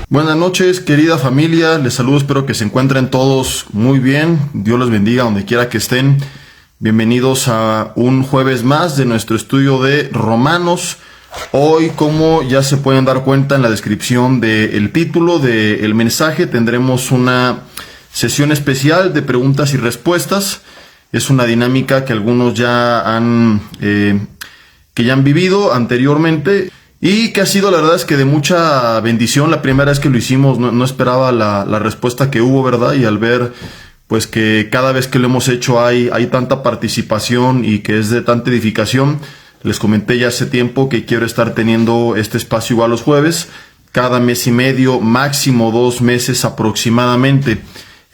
Buenas noches, querida familia, les saludo, espero que se encuentren todos muy bien, Dios los bendiga donde quiera que estén. Bienvenidos a un jueves más de nuestro estudio de Romanos. Hoy, como ya se pueden dar cuenta en la descripción del título del mensaje, tendremos una sesión especial de preguntas y respuestas. Es una dinámica que algunos ya han vivido anteriormente y que ha sido, la verdad es que de mucha bendición. La primera vez que lo hicimos no esperaba la respuesta que hubo, ¿verdad? Y al ver pues que cada vez que lo hemos hecho hay tanta participación y que es de tanta edificación, les comenté ya hace tiempo que quiero estar teniendo este espacio igual los jueves, cada mes y medio, máximo 2 meses aproximadamente.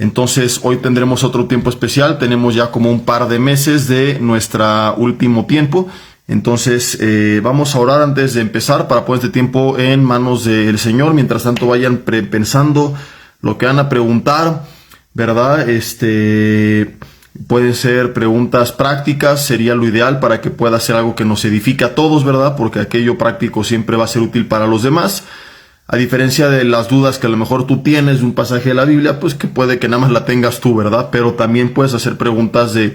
Entonces hoy tendremos otro tiempo especial, tenemos ya como un par de meses de nuestro último tiempo. Entonces vamos a orar antes de empezar para poner este tiempo en manos del Señor. Mientras tanto vayan pensando lo que van a preguntar, ¿verdad? Pueden ser preguntas prácticas, sería lo ideal para que pueda ser algo que nos edifique a todos, ¿verdad? Porque aquello práctico siempre va a ser útil para los demás. A diferencia de las dudas que a lo mejor tú tienes de un pasaje de la Biblia, pues que puede que nada más la tengas tú, ¿verdad? Pero también puedes hacer preguntas de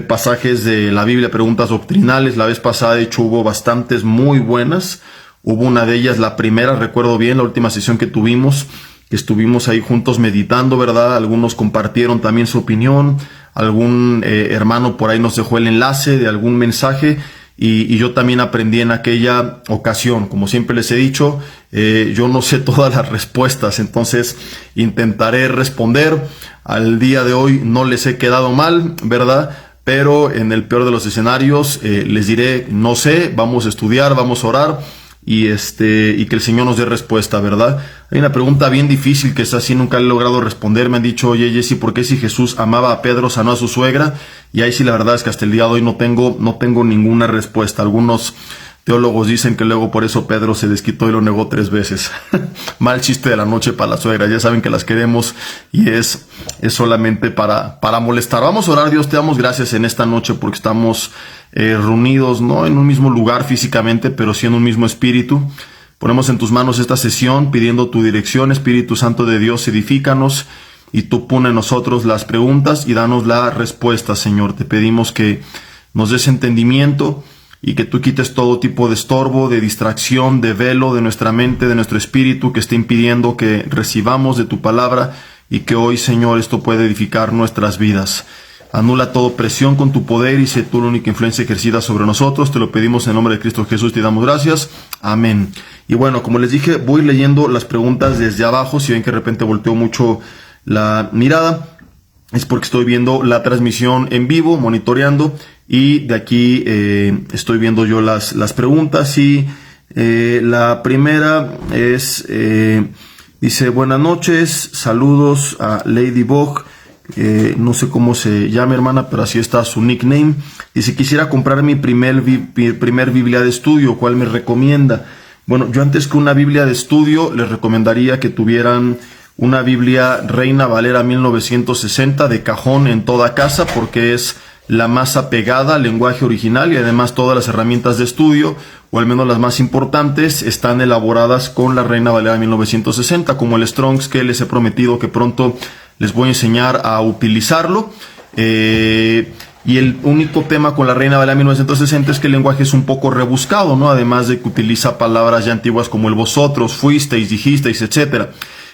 pasajes de la Biblia, preguntas doctrinales. La vez pasada, de hecho, hubo bastantes muy buenas. Hubo una de ellas, la primera, recuerdo bien, la última sesión que tuvimos, que estuvimos ahí juntos meditando, ¿verdad? Algunos compartieron también su opinión. Algún hermano por ahí nos dejó el enlace de algún mensaje. Y yo también aprendí en aquella ocasión. Como siempre les he dicho, yo no sé todas las respuestas, entonces intentaré responder. Al día de hoy no les he quedado mal, ¿verdad? Pero en el peor de los escenarios les diré, no sé, vamos a estudiar, vamos a orar y que el Señor nos dé respuesta, ¿verdad? Hay una pregunta bien difícil que es así, nunca he logrado responder. Me han dicho, oye Jesse, ¿por qué si Jesús amaba a Pedro, sanó a su suegra? Y ahí sí la verdad es que hasta el día de hoy no tengo ninguna respuesta. Algunos teólogos dicen que luego por eso Pedro se desquitó y lo negó 3 veces. Mal chiste de la noche para la suegra, ya saben que las queremos y es solamente para molestar. Vamos a orar. Dios, te damos gracias en esta noche porque estamos reunidos, no en un mismo lugar físicamente, pero sí en un mismo espíritu. Ponemos en tus manos esta sesión pidiendo tu dirección. Espíritu Santo de Dios, edifícanos y tú pon en nosotros las preguntas y danos la respuesta, Señor. Te pedimos que nos des entendimiento y que tú quites todo tipo de estorbo, de distracción, de velo de nuestra mente, de nuestro espíritu que esté impidiendo que recibamos de tu palabra y que hoy, Señor, esto pueda edificar nuestras vidas. Anula toda presión con tu poder y sé tú la única influencia ejercida sobre nosotros. Te lo pedimos en nombre de Cristo Jesús, te damos gracias. Amén. Y bueno, como les dije, voy leyendo las preguntas desde abajo. Si ven que de repente volteo mucho la mirada, es porque estoy viendo la transmisión en vivo, monitoreando, y de aquí estoy viendo yo las preguntas. Y la primera es, dice, buenas noches, saludos a Ladybug. No sé cómo se llama, hermana, pero así está su nickname. Dice, quisiera comprar mi primer Biblia de estudio, ¿cuál me recomienda? Bueno, yo antes que una Biblia de estudio les recomendaría que tuvieran una Biblia Reina Valera 1960 de cajón en toda casa, porque es la más apegada al lenguaje original y además todas las herramientas de estudio, o al menos las más importantes, están elaboradas con la Reina Valera 1960, como el Strong's, que les he prometido que pronto les voy a enseñar a utilizarlo. Y el único tema con la Reina Valera 1960 es que el lenguaje es un poco rebuscado, ¿no? Además de que utiliza palabras ya antiguas como el vosotros, fuisteis, dijisteis, etcétera.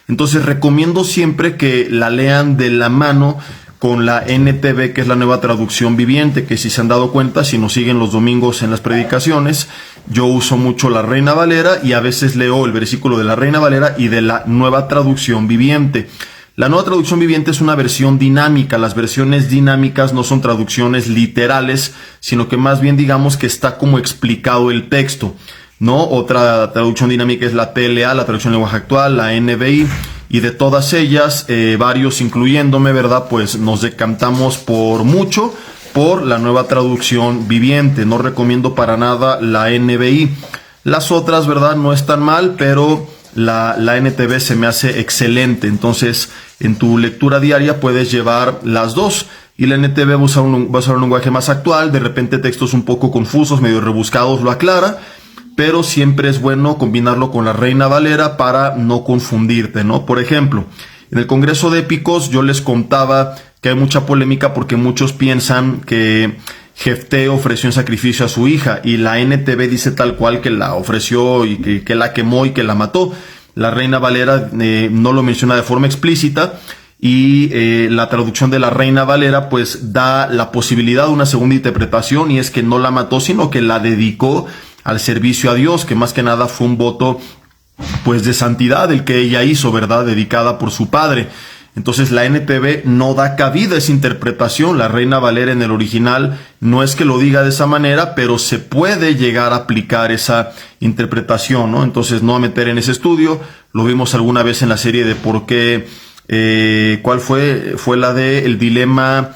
Entonces recomiendo siempre que la lean de la mano con la NTV, que es la Nueva Traducción Viviente, que si se han dado cuenta, si nos siguen los domingos en las predicaciones, yo uso mucho la Reina Valera y a veces leo el versículo de la Reina Valera y de la Nueva Traducción Viviente. La Nueva Traducción Viviente es una versión dinámica. Las versiones dinámicas no son traducciones literales, sino que más bien digamos que está como explicado el texto, ¿no? Otra traducción dinámica es la TLA, la traducción de lenguaje actual, la NBI, y de todas ellas, varios incluyéndome, ¿verdad? Pues nos decantamos por mucho por la Nueva Traducción Viviente. No recomiendo para nada la NBI. Las otras, ¿verdad? No están mal, pero la NTV se me hace excelente. Entonces, en tu lectura diaria puedes llevar las dos. Y la NTV va a usar un lenguaje más actual. De repente textos un poco confusos, medio rebuscados, lo aclara. pero siempre es bueno combinarlo con la Reina Valera para no confundirte, ¿no? Por ejemplo, en el Congreso de Épicos yo les contaba que hay mucha polémica porque muchos piensan que Jefté ofreció en sacrificio a su hija y la NTV dice tal cual que la ofreció y que la quemó y que la mató. La Reina Valera no lo menciona de forma explícita y la traducción de la Reina Valera pues da la posibilidad de una segunda interpretación, y es que no la mató sino que la dedicó al servicio a Dios, que más que nada fue un voto pues de santidad el que ella hizo, ¿verdad? Dedicada por su padre. Entonces la NTV no da cabida a esa interpretación. La Reina Valera en el original no es que lo diga de esa manera, pero se puede llegar a aplicar esa interpretación, ¿no? Entonces no a meter en ese estudio. Lo vimos alguna vez en la serie de por qué, ¿cuál fue? Fue la de el dilema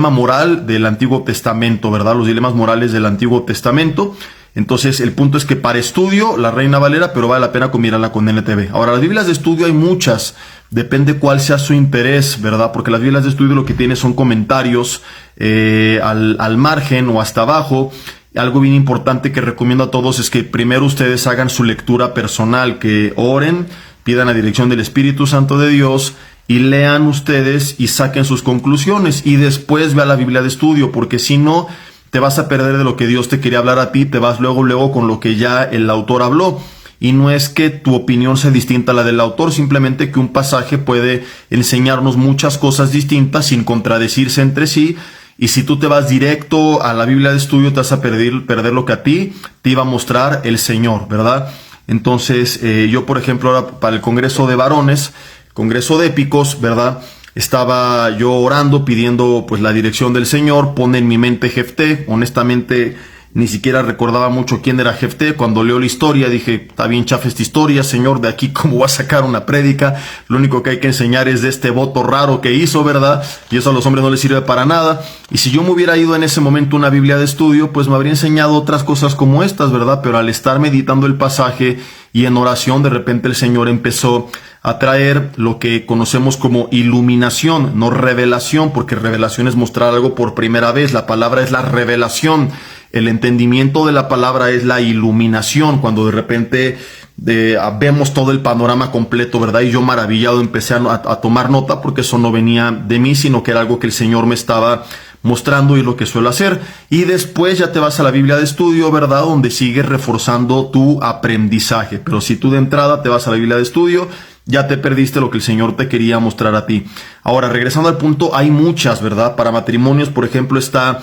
moral del Antiguo Testamento, ¿verdad? Los dilemas morales del Antiguo Testamento. Entonces, el punto es que para estudio, la Reina Valera, pero vale la pena combinarla con NTV. Ahora, las Biblias de estudio hay muchas, depende cuál sea su interés, ¿verdad? Porque las Biblias de estudio lo que tiene son comentarios al margen o hasta abajo. Algo bien importante que recomiendo a todos es que primero ustedes hagan su lectura personal, que oren, pidan la dirección del Espíritu Santo de Dios y lean ustedes y saquen sus conclusiones y después vean la Biblia de estudio, porque si no, te vas a perder de lo que Dios te quería hablar a ti, te vas luego con lo que ya el autor habló. Y no es que tu opinión sea distinta a la del autor, simplemente que un pasaje puede enseñarnos muchas cosas distintas sin contradecirse entre sí. Y si tú te vas directo a la Biblia de estudio, te vas a perder lo que a ti te iba a mostrar el Señor, ¿verdad? Entonces, yo por ejemplo ahora para el Congreso de Varones, Congreso de Épicos, ¿verdad? Estaba yo orando, pidiendo pues la dirección del Señor. Pone en mi mente Jefté. Honestamente ni siquiera recordaba mucho quién era Jefté. Cuando leo la historia dije, está bien chafa esta historia, Señor, de aquí cómo va a sacar una prédica. Lo único que hay que enseñar es de este voto raro que hizo, ¿verdad? Y eso a los hombres no les sirve para nada. Y si yo me hubiera ido en ese momento una Biblia de estudio, pues me habría enseñado otras cosas como estas, ¿verdad? Pero al estar meditando el pasaje y en oración, de repente el Señor empezó a traer lo que conocemos como iluminación, no revelación, porque revelación es mostrar algo por primera vez. La palabra es la revelación. El entendimiento de la palabra es la iluminación, cuando de repente vemos todo el panorama completo, ¿verdad? Y yo maravillado empecé a tomar nota, porque eso no venía de mí, sino que era algo que el Señor me estaba mostrando y lo que suelo hacer. Y después ya te vas a la Biblia de estudio, ¿verdad? Donde sigues reforzando tu aprendizaje. Pero si tú de entrada te vas a la Biblia de estudio, ya te perdiste lo que el Señor te quería mostrar a ti. Ahora, regresando al punto, hay muchas, ¿verdad? Para matrimonios, por ejemplo, está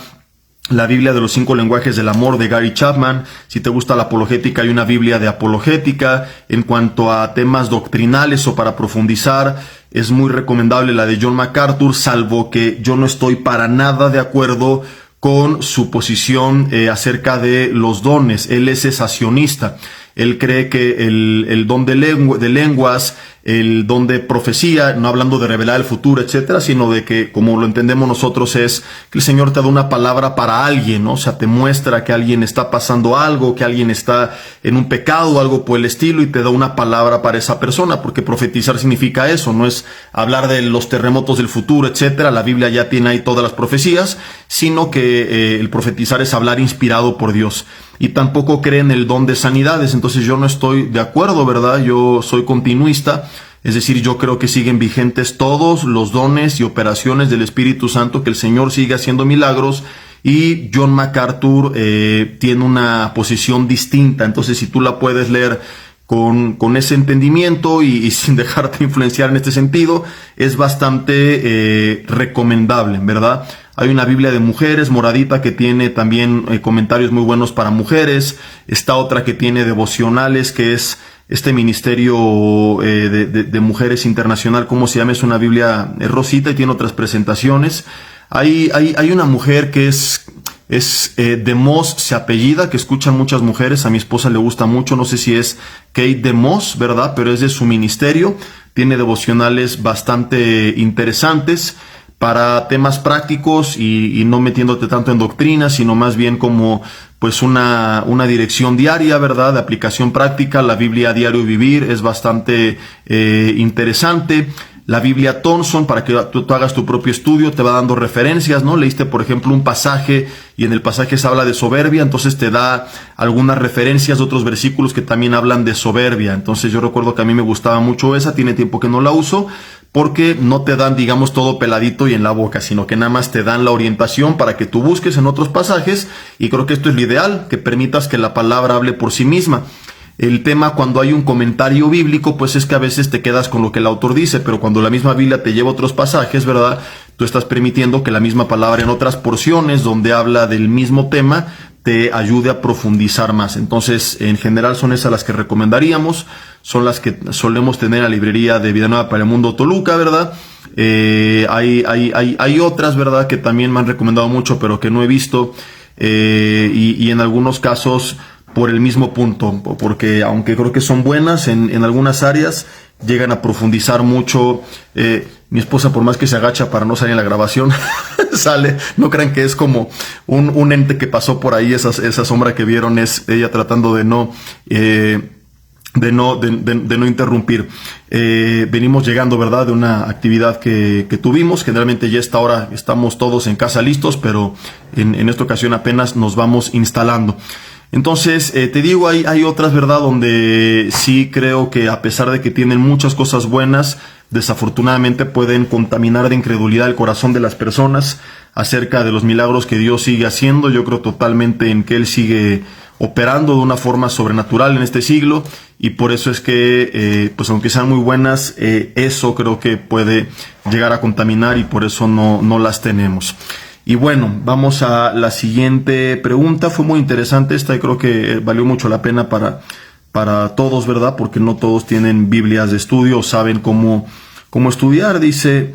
la Biblia de los 5 lenguajes del amor de Gary Chapman. Si te gusta la apologética, hay una Biblia de apologética. En cuanto a temas doctrinales o para profundizar, es muy recomendable la de John MacArthur, salvo que yo no estoy para nada de acuerdo con su posición acerca de los dones. Él es cesacionista. Él cree que el don de lenguas, el don de profecía, no hablando de revelar el futuro, etcétera, sino de que, como lo entendemos nosotros, es que el Señor te da una palabra para alguien, ¿no? O sea, te muestra que alguien está pasando algo, que alguien está en un pecado o algo por el estilo, y te da una palabra para esa persona, porque profetizar significa eso, no es hablar de los terremotos del futuro, etcétera. La Biblia ya tiene ahí todas las profecías, sino que el profetizar es hablar inspirado por Dios. Y tampoco cree en el don de sanidades. Entonces yo no estoy de acuerdo, ¿verdad? Yo soy continuista, es decir, yo creo que siguen vigentes todos los dones y operaciones del Espíritu Santo, que el Señor sigue haciendo milagros, y John MacArthur tiene una posición distinta. Entonces, si tú la puedes leer con ese entendimiento y sin dejarte influenciar en este sentido, es bastante recomendable, ¿verdad? Hay una Biblia de mujeres, moradita, que tiene también comentarios muy buenos para mujeres. Está otra que tiene devocionales, que es este ministerio de mujeres internacional, ¿cómo se llama? Es una Biblia rosita y tiene otras presentaciones. Hay una mujer que es DeMoss, se apellida, que escuchan muchas mujeres. A mi esposa le gusta mucho, no sé si es Kate DeMoss, ¿verdad? Pero es de su ministerio. Tiene devocionales bastante interesantes para temas prácticos y no metiéndote tanto en doctrina, sino más bien como pues una dirección diaria, ¿verdad? De aplicación práctica. La Biblia Diario Vivir es bastante interesante. la Biblia Thompson para que tú hagas tu propio estudio, te va dando referencias, ¿no? Leíste, por ejemplo, un pasaje y en el pasaje se habla de soberbia, entonces te da algunas referencias de otros versículos que también hablan de soberbia. Entonces yo recuerdo que a mí me gustaba mucho esa, tiene tiempo que no la uso, porque no te dan, digamos, todo peladito y en la boca, sino que nada más te dan la orientación para que tú busques en otros pasajes, y creo que esto es lo ideal, que permitas que la palabra hable por sí misma. El tema cuando hay un comentario bíblico, pues es que a veces te quedas con lo que el autor dice, pero cuando la misma Biblia te lleva a otros pasajes, ¿verdad? Tú estás permitiendo que la misma palabra en otras porciones donde habla del mismo tema te ayude a profundizar más. Entonces, en general son esas las que recomendaríamos, son las que solemos tener en la librería de Vida Nueva para el Mundo Toluca, ¿verdad? Hay otras, ¿verdad?, que también me han recomendado mucho, pero que no he visto, y en algunos casos por el mismo punto, porque aunque creo que son buenas en algunas áreas, llegan a profundizar mucho. Mi esposa, por más que se agacha para no salir en la grabación, sale. No crean que es como un ente que pasó por ahí, esa sombra que vieron es ella tratando de no interrumpir. Venimos llegando, ¿verdad?, de una actividad que tuvimos. Generalmente ya a esta hora estamos todos en casa listos, pero en esta ocasión apenas nos vamos instalando. Entonces, te digo, hay otras, ¿verdad?, donde sí creo que a pesar de que tienen muchas cosas buenas, desafortunadamente pueden contaminar de incredulidad el corazón de las personas acerca de los milagros que Dios sigue haciendo. Yo creo totalmente en que Él sigue operando de una forma sobrenatural en este siglo, y por eso es que, pues aunque sean muy buenas, eso creo que puede llegar a contaminar, y por eso no las tenemos. Y bueno, vamos a la siguiente pregunta. Fue muy interesante esta y creo que valió mucho la pena para todos, ¿verdad? Porque no todos tienen Biblias de estudio o saben cómo estudiar. Dice,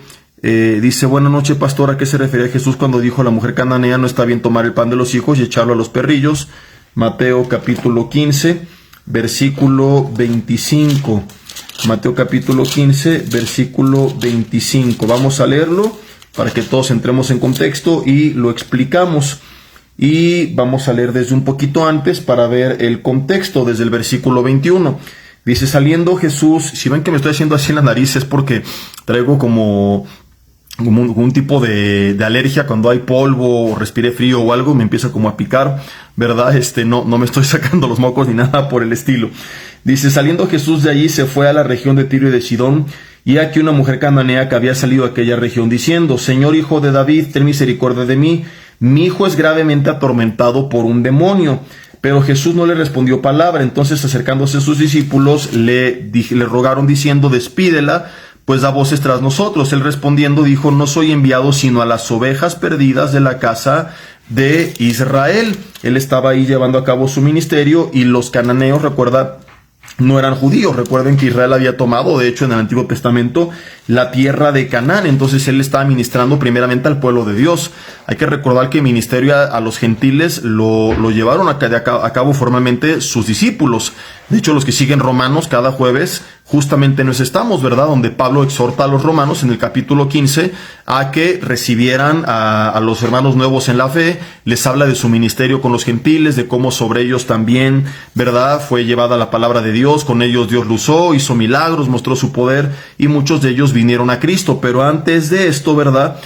buenas noches, pastor. ¿A qué se refería Jesús cuando dijo a la mujer cananea no está bien tomar el pan de los hijos y echarlo a los perrillos? Mateo capítulo 15, versículo 25. Mateo capítulo 15, versículo 25. Vamos a leerlo para que todos entremos en contexto y lo explicamos. Y vamos a leer desde un poquito antes para ver el contexto, desde el versículo 21. Dice, saliendo Jesús, si ven que me estoy haciendo así en la nariz es porque traigo como un tipo de alergia. Cuando hay polvo o respiré frío o algo, me empieza como a picar, ¿verdad? No me estoy sacando los mocos ni nada por el estilo. Dice, saliendo Jesús de allí se fue a la región de Tiro y de Sidón, y aquí una mujer cananea que había salido a aquella región diciendo, Señor, hijo de David, ten misericordia de mí, mi hijo es gravemente atormentado por un demonio. Pero Jesús no le respondió palabra. Entonces, acercándose a sus discípulos, le rogaron diciendo, despídela, pues da voces tras nosotros. Él respondiendo dijo, no soy enviado sino a las ovejas perdidas de la casa de Israel. Él estaba ahí llevando a cabo su ministerio, y los cananeos, recuerda, no eran judíos. Recuerden que Israel había tomado, de hecho, en el Antiguo Testamento, la tierra de Canaán. Entonces él estaba ministrando primeramente al pueblo de Dios. Hay que recordar que el ministerio a los gentiles lo llevaron a cabo formalmente sus discípulos. De hecho, los que siguen Romanos cada jueves, justamente en eso estamos, ¿verdad? Donde Pablo exhorta a los romanos en el capítulo 15 a que recibieran a los hermanos nuevos en la fe. Les habla de su ministerio con los gentiles, de cómo sobre ellos también, ¿verdad?, fue llevada la palabra de Dios. Con ellos Dios lo usó, hizo milagros, mostró su poder, y muchos de ellos vinieron a Cristo. Pero antes de esto, ¿verdad?,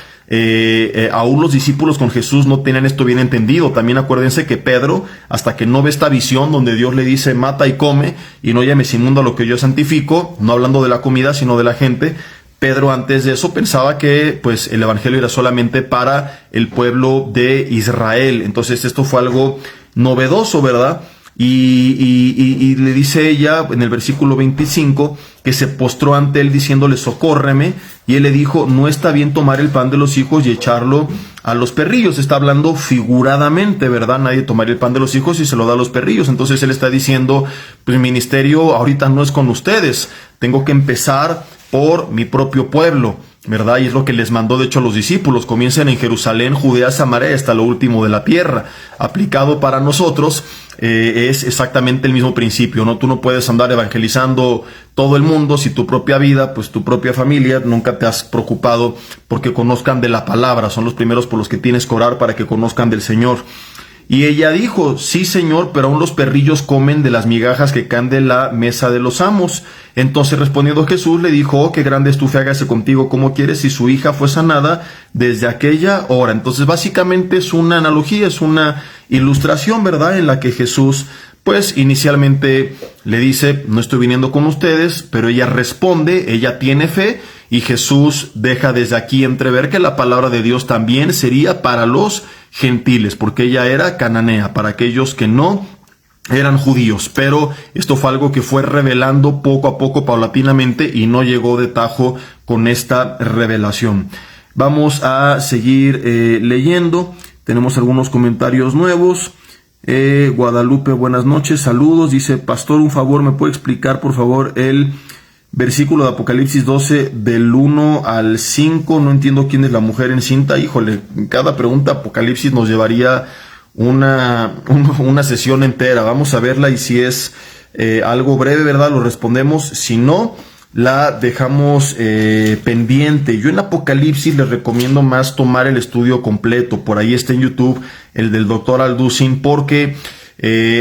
aún los discípulos con Jesús no tenían esto bien entendido. También acuérdense que Pedro, hasta que no ve esta visión donde Dios le dice mata y come y no llames inmundo a lo que yo santifico, no hablando de la comida sino de la gente, Pedro antes de eso pensaba que pues el evangelio era solamente para el pueblo de Israel. Entonces esto fue algo novedoso, ¿verdad? Y le dice ella en el versículo 25 que se postró ante él diciéndole socórreme, y él le dijo no está bien tomar el pan de los hijos y echarlo a los perrillos. Está hablando figuradamente, ¿verdad? Nadie tomaría el pan de los hijos y se lo da a los perrillos. Entonces él está diciendo, pues mi ministerio ahorita no es con ustedes, tengo que empezar por mi propio pueblo, ¿verdad? Y es lo que les mandó, de hecho, a los discípulos. Comiencen en Jerusalén, Judea, Samaria, hasta lo último de la tierra. Aplicado para nosotros, es exactamente el mismo principio, ¿no? Tú no puedes andar evangelizando todo el mundo si tu propia vida, pues tu propia familia, nunca te has preocupado porque conozcan de la palabra. Son los primeros por los que tienes que orar para que conozcan del Señor. Y ella dijo, sí señor, pero aún los perrillos comen de las migajas que caen de la mesa de los amos. Entonces respondiendo Jesús le dijo, oh, qué grande es tu fe, hágase contigo como quieres, y su hija fue sanada desde aquella hora. Entonces básicamente es una analogía, es una ilustración, ¿verdad?, en la que Jesús pues inicialmente le dice, no estoy viniendo con ustedes, pero ella responde, ella tiene fe, y Jesús deja desde aquí entrever que la palabra de Dios también sería para los gentiles, porque ella era cananea, para aquellos que no eran judíos, pero esto fue algo que fue revelando poco a poco, paulatinamente, y no llegó de tajo con esta revelación. Vamos a seguir leyendo, tenemos algunos comentarios nuevos. Guadalupe, buenas noches, saludos, dice, pastor, un favor, ¿me puede explicar por favor el versículo de Apocalipsis 12 del 1 al 5? No entiendo quién es la mujer encinta. Híjole, cada pregunta Apocalipsis nos llevaría una sesión entera. Vamos a verla, y si es algo breve, ¿verdad?, lo respondemos. Si no, la dejamos pendiente. Yo en Apocalipsis les recomiendo más tomar el estudio completo. Por ahí está en YouTube el del doctor Alducin, porque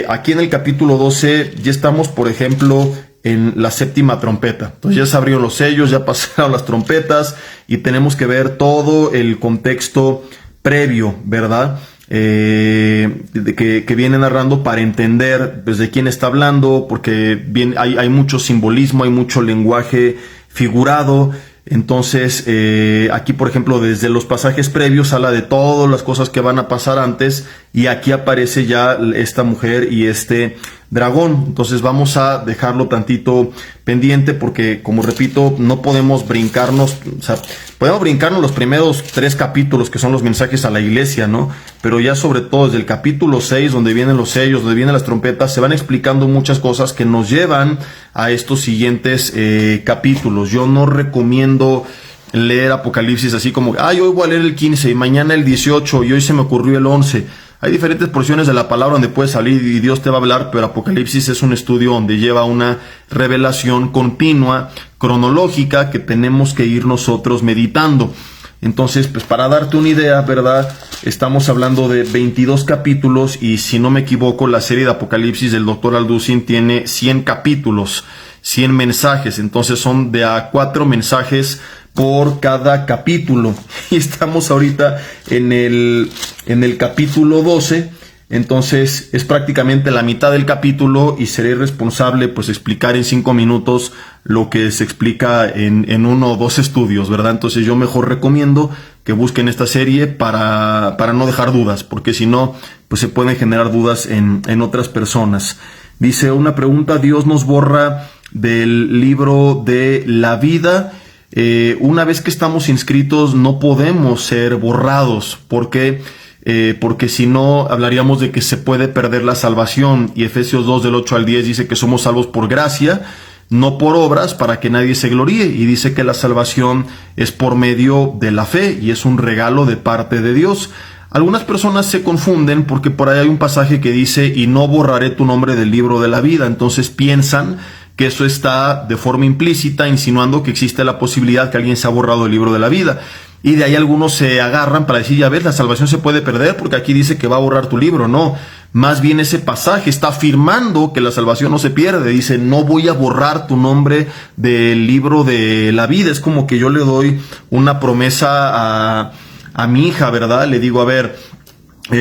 aquí en el capítulo 12 ya estamos, por ejemplo, en la séptima trompeta. Entonces ya se abrieron los sellos, ya pasaron las trompetas, y tenemos que ver todo el contexto previo, ¿verdad?, que viene narrando, para entender pues de quién está hablando, porque hay mucho simbolismo, hay mucho lenguaje figurado. Entonces aquí, por ejemplo, desde los pasajes previos habla de todas las cosas que van a pasar antes, y aquí aparece ya esta mujer y este dragón. Entonces vamos a dejarlo tantito pendiente, porque, como repito, no podemos brincarnos, o sea, podemos brincarnos los primeros 3 capítulos que son los mensajes a la iglesia, ¿no? Pero ya sobre todo desde el capítulo 6, donde vienen los sellos, donde vienen las trompetas, se van explicando muchas cosas que nos llevan a estos siguientes capítulos. Yo no recomiendo leer Apocalipsis así como, hoy voy a leer el 15 y mañana el 18 y hoy se me ocurrió el 11. Hay diferentes porciones de la palabra donde puedes salir y Dios te va a hablar, pero Apocalipsis es un estudio donde lleva una revelación continua, cronológica, que tenemos que ir nosotros meditando. Entonces, pues para darte una idea, ¿verdad?, estamos hablando de 22 capítulos, y si no me equivoco, la serie de Apocalipsis del Dr. Alducin tiene 100 capítulos, 100 mensajes. Entonces son de a 4 mensajes por cada capítulo, y estamos ahorita en el capítulo 12. Entonces es prácticamente la mitad del capítulo, y seré responsable pues explicar en 5 minutos lo que se explica en 1 o 2 estudios, ¿verdad? Entonces yo mejor recomiendo que busquen esta serie para no dejar dudas, porque si no, pues se pueden generar dudas en otras personas. Dice una pregunta, ¿Dios nos borra del libro de la vida? Una vez que estamos inscritos no podemos ser borrados. ¿Por qué? Porque si no, hablaríamos de que se puede perder la salvación, y Efesios 2 del 8 al 10 dice que somos salvos por gracia, no por obras, para que nadie se gloríe, y dice que la salvación es por medio de la fe, y es un regalo de parte de Dios. Algunas personas se confunden porque por ahí hay un pasaje que dice, y no borraré tu nombre del libro de la vida. Entonces piensan que eso está de forma implícita insinuando que existe la posibilidad que alguien se ha borrado del libro de la vida. Y de ahí algunos se agarran para decir, ya ves, la salvación se puede perder porque aquí dice que va a borrar tu libro. No, más bien ese pasaje está afirmando que la salvación no se pierde. Dice, no voy a borrar tu nombre del libro de la vida. Es como que yo le doy una promesa a mi hija, ¿verdad? Le digo, a ver,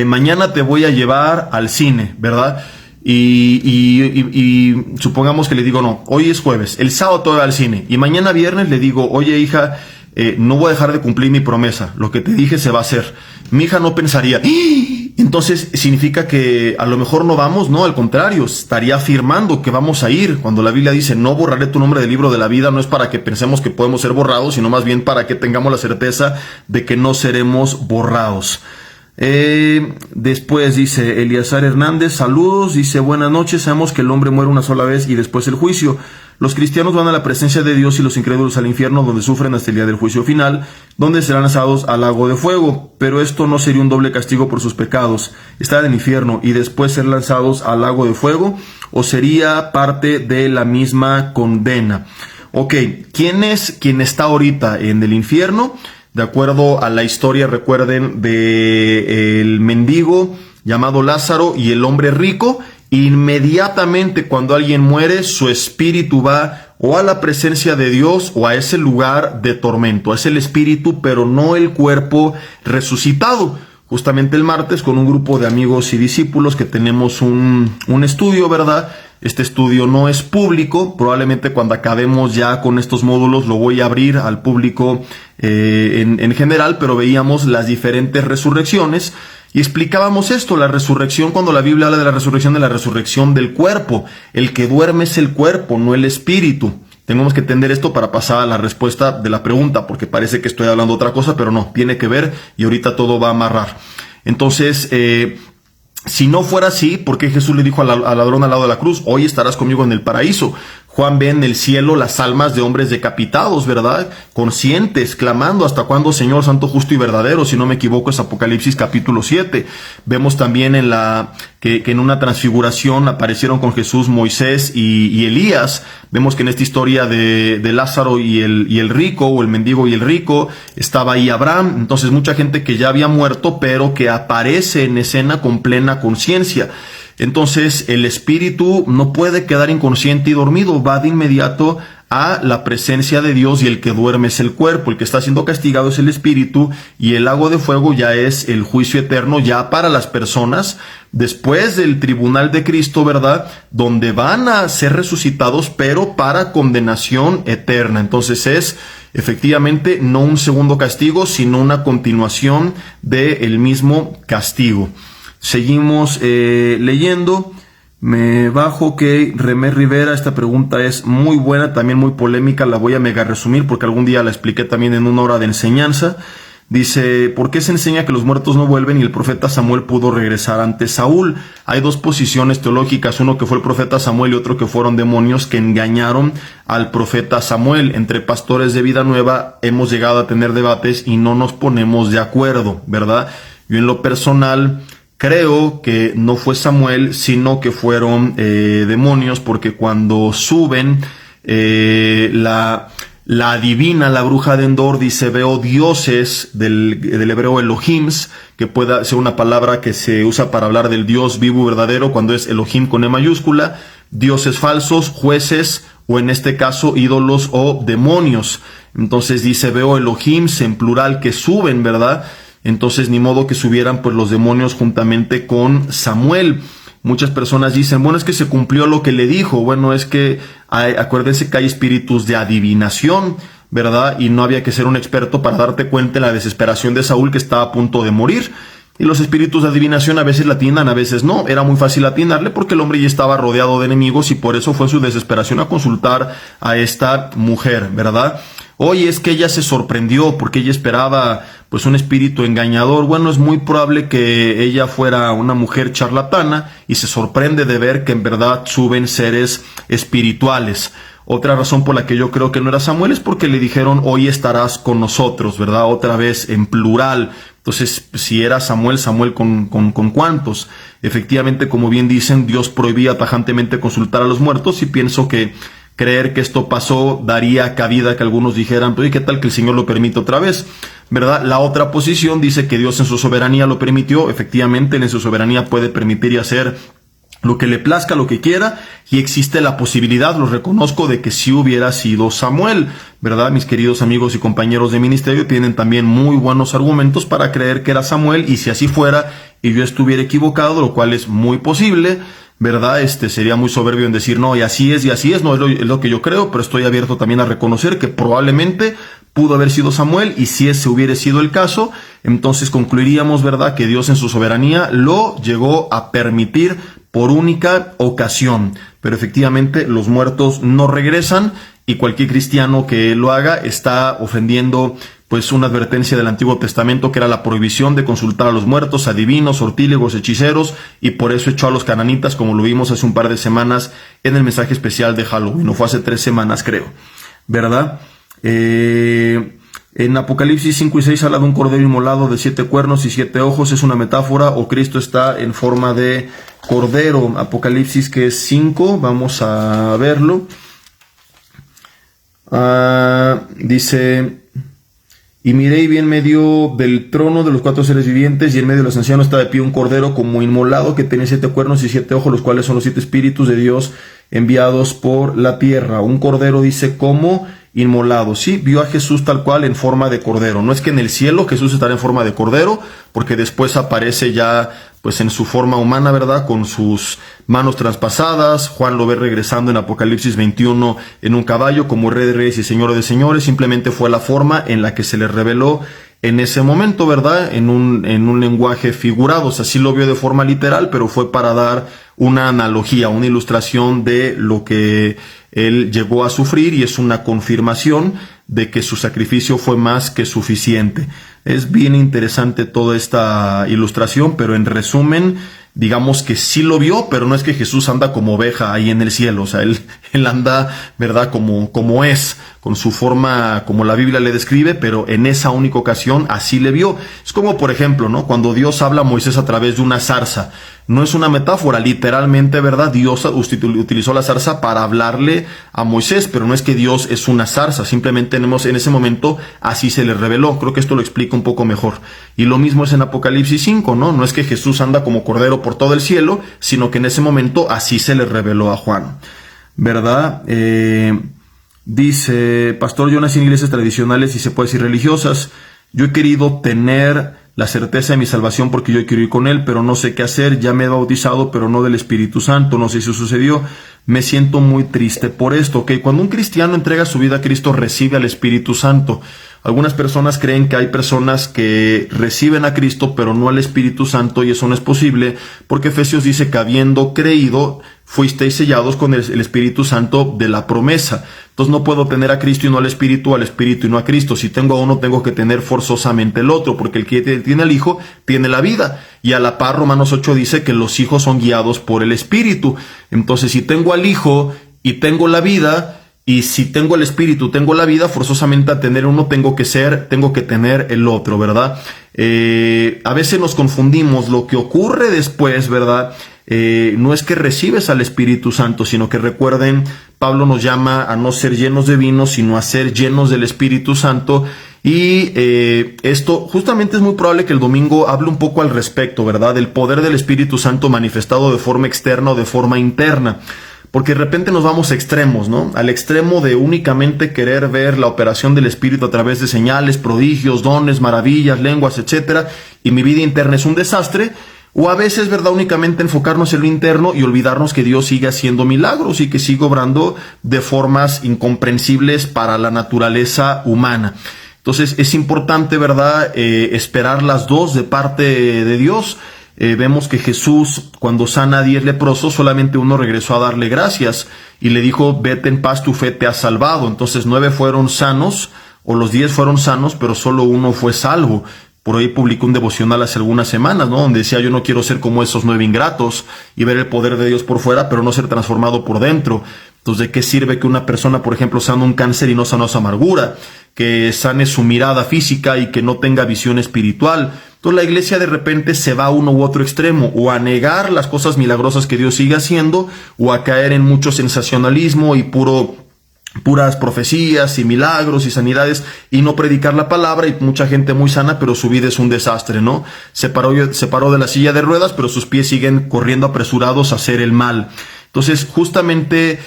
mañana te voy a llevar al cine, ¿verdad? Y supongamos que le digo, no, hoy es jueves, el sábado te voy al cine, y mañana viernes le digo, oye hija, no voy a dejar de cumplir mi promesa, lo que te dije se va a hacer. Mi hija no pensaría, ¡ah! Entonces significa que a lo mejor no vamos. No, al contrario, estaría afirmando que vamos a ir. Cuando la Biblia dice, no borraré tu nombre del libro de la vida, no es para que pensemos que podemos ser borrados, sino más bien para que tengamos la certeza de que no seremos borrados. Después dice Eliazar Hernández, saludos, dice, buenas noches, sabemos que el hombre muere una sola vez y después el juicio. Los cristianos van a la presencia de Dios y los incrédulos al infierno, donde sufren hasta el día del juicio final, donde serán lanzados al lago de fuego. Pero esto no sería un doble castigo por sus pecados, estar en el infierno y después ser lanzados al lago de fuego, o sería parte de la misma condena. Ok, ¿quién es quien está ahorita en el infierno? De acuerdo a la historia, recuerden, de el mendigo llamado Lázaro, y el hombre rico. Inmediatamente cuando alguien muere, su espíritu va o a la presencia de Dios o a ese lugar de tormento. Es el espíritu, pero no el cuerpo resucitado. Justamente el martes, con un grupo de amigos y discípulos que tenemos un estudio, ¿verdad? Este estudio no es público. Probablemente cuando acabemos ya con estos módulos lo voy a abrir al público en general, pero veíamos las diferentes resurrecciones. Y explicábamos esto, la resurrección, cuando la Biblia habla de la resurrección del cuerpo. El que duerme es el cuerpo, no el espíritu. Tenemos que entender esto para pasar a la respuesta de la pregunta, porque parece que estoy hablando otra cosa, pero no, tiene que ver y ahorita todo va a amarrar. Entonces, si no fuera así, ¿por qué Jesús le dijo al ladrón al lado de la cruz, hoy estarás conmigo en el paraíso? Juan ve en el cielo las almas de hombres decapitados, ¿verdad? Conscientes, clamando, ¿hasta cuándo, Señor, santo, justo y verdadero? Si no me equivoco, es Apocalipsis capítulo 7. Vemos también que en una transfiguración aparecieron con Jesús Moisés y Elías. Vemos que en esta historia de Lázaro y el rico, o el mendigo y el rico, estaba ahí Abraham. Entonces mucha gente que ya había muerto, pero que aparece en escena con plena conciencia. Entonces el espíritu no puede quedar inconsciente y dormido, va de inmediato a la presencia de Dios, y el que duerme es el cuerpo, el que está siendo castigado es el espíritu, y el lago de fuego ya es el juicio eterno ya para las personas después del tribunal de Cristo, ¿verdad? Donde van a ser resucitados, pero para condenación eterna. Entonces es efectivamente no un segundo castigo, sino una continuación del mismo castigo. Seguimos leyendo. Me bajo que Remé Rivera, esta pregunta es muy buena, también muy polémica, la voy a mega resumir porque algún día la expliqué también en una hora de enseñanza. Dice, ¿por qué se enseña que los muertos no vuelven y el profeta Samuel pudo regresar ante Saúl? Hay dos posiciones teológicas, uno que fue el profeta Samuel y otro que fueron demonios que engañaron al profeta Samuel. Entre pastores de Vida Nueva hemos llegado a tener debates y no nos ponemos de acuerdo, ¿verdad? Yo en lo personal creo que no fue Samuel, sino que fueron demonios, porque cuando suben la adivina, la bruja de Endor, dice, veo dioses del hebreo Elohims, que pueda ser una palabra que se usa para hablar del Dios vivo y verdadero, cuando es Elohim con E mayúscula, dioses falsos, jueces, o en este caso ídolos o demonios. Entonces dice, veo Elohims en plural que suben, ¿verdad? Entonces ni modo que subieran pues los demonios juntamente con Samuel. Muchas personas dicen, bueno, es que se cumplió lo que le dijo. Bueno, es que acuérdense que hay espíritus de adivinación, ¿verdad? Y no había que ser un experto para darte cuenta de la desesperación de Saúl, que estaba a punto de morir. Y los espíritus de adivinación a veces la atinan, a veces no. Era muy fácil atinarle porque el hombre ya estaba rodeado de enemigos, y por eso fue su desesperación a consultar a esta mujer, ¿verdad? Oye, es que ella se sorprendió porque ella esperaba pues un espíritu engañador. Bueno, es muy probable que ella fuera una mujer charlatana y se sorprende de ver que en verdad suben seres espirituales. Otra razón por la que yo creo que no era Samuel es porque le dijeron, hoy estarás con nosotros, ¿verdad? Otra vez en plural. Entonces, si era Samuel, ¿Samuel con cuántos? Efectivamente, como bien dicen, Dios prohibía tajantemente consultar a los muertos, y pienso que creer que esto pasó daría cabida a que algunos dijeran, pero ¿y qué tal que el Señor lo permite otra vez? ¿Verdad? La otra posición dice que Dios en su soberanía lo permitió. Efectivamente, en su soberanía puede permitir y hacer lo que le plazca, lo que quiera, y existe la posibilidad, lo reconozco, de que sí hubiera sido Samuel, ¿verdad? Mis queridos amigos y compañeros de ministerio tienen también muy buenos argumentos para creer que era Samuel, y si así fuera y yo estuviera equivocado, lo cual es muy posible, ¿verdad? Sería muy soberbio en decir, no, y así es, no, es lo que yo creo, pero estoy abierto también a reconocer que probablemente pudo haber sido Samuel, y si ese hubiera sido el caso, entonces concluiríamos, ¿verdad?, que Dios en su soberanía lo llegó a permitir por única ocasión. Pero efectivamente los muertos no regresan, y cualquier cristiano que lo haga está ofendiendo pues una advertencia del Antiguo Testamento, que era la prohibición de consultar a los muertos, adivinos, sortílegos, hechiceros, y por eso echó a los cananitas, como lo vimos hace un par de semanas en el mensaje especial de Halloween, no fue hace 3 semanas creo, ¿verdad? En Apocalipsis 5 y 6 habla de un cordero inmolado de 7 cuernos y 7 ojos. ¿Es una metáfora o Cristo está en forma de cordero? Apocalipsis, que es 5, vamos a verlo. Dice, Y miré y vi en medio del trono de los 4 seres vivientes y en medio de los ancianos estaba de pie un cordero como inmolado que tenía 7 cuernos y 7 ojos, los cuales son los 7 espíritus de Dios enviados por la tierra. Un cordero dice como inmolado. Sí, vio a Jesús tal cual en forma de cordero. No es que en el cielo Jesús estará en forma de cordero, porque después aparece ya pues en su forma humana, ¿verdad? Con sus manos traspasadas. Juan lo ve regresando en Apocalipsis 21 en un caballo como Rey de Reyes y Señor de Señores. Simplemente fue la forma en la que se le reveló en ese momento, ¿verdad? En un lenguaje figurado. O sea, sí lo vio de forma literal, pero fue para dar una analogía, una ilustración de lo que él llegó a sufrir, y es una confirmación de que su sacrificio fue más que suficiente. Es bien interesante toda esta ilustración, pero en resumen, digamos que sí lo vio, pero no es que Jesús anda como oveja ahí en el cielo. O sea, él anda, ¿verdad? Como es, con su forma, como la Biblia le describe, pero en esa única ocasión así le vio. Es como, por ejemplo, ¿no? Cuando Dios habla a Moisés a través de una zarza. No es una metáfora, literalmente, ¿verdad? Dios utilizó la zarza para hablarle a Moisés, pero no es que Dios es una zarza, simplemente en ese momento así se le reveló. Creo que esto lo explica un poco mejor. Y lo mismo es en Apocalipsis 5, ¿no? No es que Jesús anda como cordero por todo el cielo, sino que en ese momento así se le reveló a Juan, ¿verdad? Dice, pastor, yo nací en iglesias tradicionales y se puede decir religiosas. Yo he querido tener la certeza de mi salvación porque yo quiero ir con él, pero no sé qué hacer. Ya me he bautizado, pero no del Espíritu Santo. No sé si sucedió. Me siento muy triste por esto. Ok, cuando un cristiano entrega su vida a Cristo, recibe al Espíritu Santo. Algunas personas creen que hay personas que reciben a Cristo, pero no al Espíritu Santo, y eso no es posible, porque Efesios dice que habiendo creído, fuisteis sellados con el Espíritu Santo de la promesa. Entonces no puedo tener a Cristo y no al Espíritu y no a Cristo. Si tengo a uno, tengo que tener forzosamente el otro, porque el que tiene al Hijo tiene la vida. Y a la par, Romanos 8 dice que los hijos son guiados por el Espíritu. Entonces, si tengo al Hijo y tengo la vida, y si tengo el Espíritu, tengo la vida, forzosamente a tener uno tengo que tener el otro, ¿verdad? A veces nos confundimos. Lo que ocurre después, ¿verdad? No es que recibes al Espíritu Santo, sino que recuerden, Pablo nos llama a no ser llenos de vino, sino a ser llenos del Espíritu Santo. Y esto justamente es muy probable que el domingo hable un poco al respecto, ¿verdad? Del poder del Espíritu Santo manifestado de forma externa o de forma interna. Porque de repente nos vamos a extremos, ¿no? Al extremo de únicamente querer ver la operación del Espíritu a través de señales, prodigios, dones, maravillas, lenguas, etcétera, y mi vida interna es un desastre. O a veces, ¿verdad?, únicamente enfocarnos en lo interno y olvidarnos que Dios sigue haciendo milagros y que sigue obrando de formas incomprensibles para la naturaleza humana. Entonces es importante, ¿verdad?, esperar las dos de parte de Dios. Vemos que Jesús, cuando sana a 10 leprosos, solamente uno regresó a darle gracias y le dijo, vete en paz, tu fe te ha salvado. Entonces 9 fueron sanos, o los 10 fueron sanos, pero solo uno fue salvo. Por ahí publicó un devocional hace algunas semanas, ¿no? Donde decía, yo no quiero ser como esos 9 ingratos y ver el poder de Dios por fuera, pero no ser transformado por dentro. Entonces, ¿de qué sirve que una persona, por ejemplo, sane un cáncer y no sane su amargura? Que sane su mirada física y que no tenga visión espiritual. Entonces la iglesia de repente se va a uno u otro extremo, o a negar las cosas milagrosas que Dios sigue haciendo, o a caer en mucho sensacionalismo y puras profecías y milagros y sanidades, y no predicar la palabra. Y mucha gente muy sana, pero su vida es un desastre, ¿no? Se paró de la silla de ruedas, pero sus pies siguen corriendo apresurados a hacer el mal. Entonces, justamente,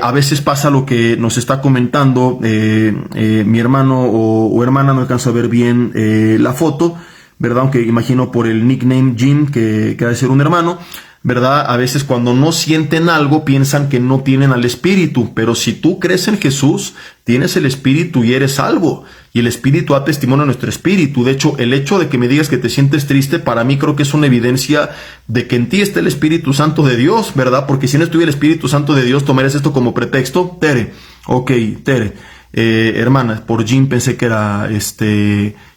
a veces pasa lo que nos está comentando mi hermano o hermana, no alcanzo a ver bien la foto, ¿verdad? Aunque imagino por el nickname Jim que ha de ser un hermano, ¿verdad? A veces cuando no sienten algo piensan que no tienen al Espíritu, pero si tú crees en Jesús, tienes el Espíritu y eres salvo. Y el Espíritu da testimonio a nuestro espíritu. De hecho, el hecho de que me digas que te sientes triste, para mí creo que es una evidencia de que en ti está el Espíritu Santo de Dios, ¿verdad? Porque si no estuviera el Espíritu Santo de Dios, ¿tomarías esto como pretexto? Tere, hermana, por Jim pensé que era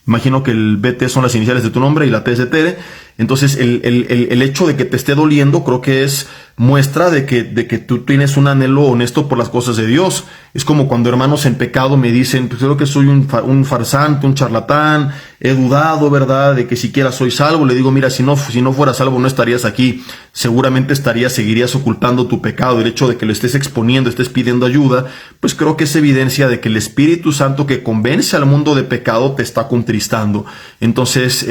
imagino que el BT son las iniciales de tu nombre y la T es de Tere. Entonces, el hecho de que te esté doliendo, creo que es muestra de que tú tienes un anhelo honesto por las cosas de Dios. Es como cuando hermanos en pecado me dicen, pues creo que soy un farsante, un charlatán, he dudado, ¿verdad?, de que siquiera soy salvo. Le digo, mira, si no fueras salvo no estarías aquí, seguramente seguirías ocultando tu pecado. El hecho de que lo estés exponiendo, estés pidiendo ayuda, pues creo que es evidencia de que el Espíritu Santo que convence al mundo de pecado te está contristando. Entonces,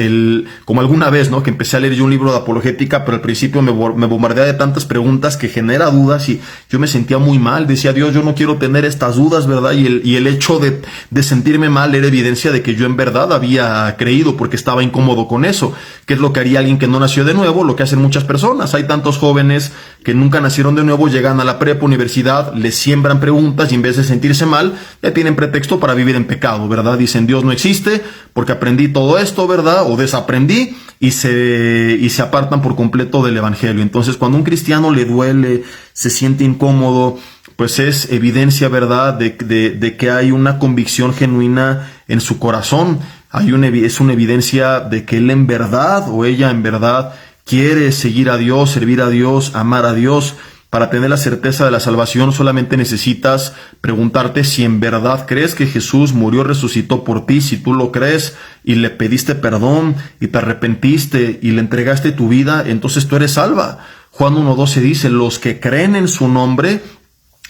como alguna vez, ¿no?, que empecé a leer yo un libro de apologética, pero al principio me bombardeaba de tantas preguntas que genera dudas y yo me sentía muy mal. Decía, Dios, yo no quiero tener estas dudas, ¿verdad? Y el hecho de sentirme mal era evidencia de que yo en verdad había creído, porque estaba incómodo con eso. ¿Qué es lo que haría alguien que no nació de nuevo? Lo que hacen muchas personas. Hay tantos jóvenes que nunca nacieron de nuevo, llegan a la prepa, universidad, les siembran preguntas y en vez de sentirse mal, ya tienen pretexto para vivir en pecado, ¿verdad? Dicen, Dios no existe porque aprendí todo esto, ¿verdad? O desaprendí y se apartan por completo del evangelio. Entonces, cuando a un cristiano le duele, se siente incómodo, pues es evidencia, ¿verdad?, de que hay una convicción genuina en su corazón. Es una evidencia de que él en verdad o ella en verdad quiere seguir a Dios, servir a Dios, amar a Dios. Para tener la certeza de la salvación solamente necesitas preguntarte si en verdad crees que Jesús murió, resucitó por ti. Si tú lo crees y le pediste perdón y te arrepentiste y le entregaste tu vida, entonces tú eres salva. Juan 1:12 dice, los que creen en su nombre,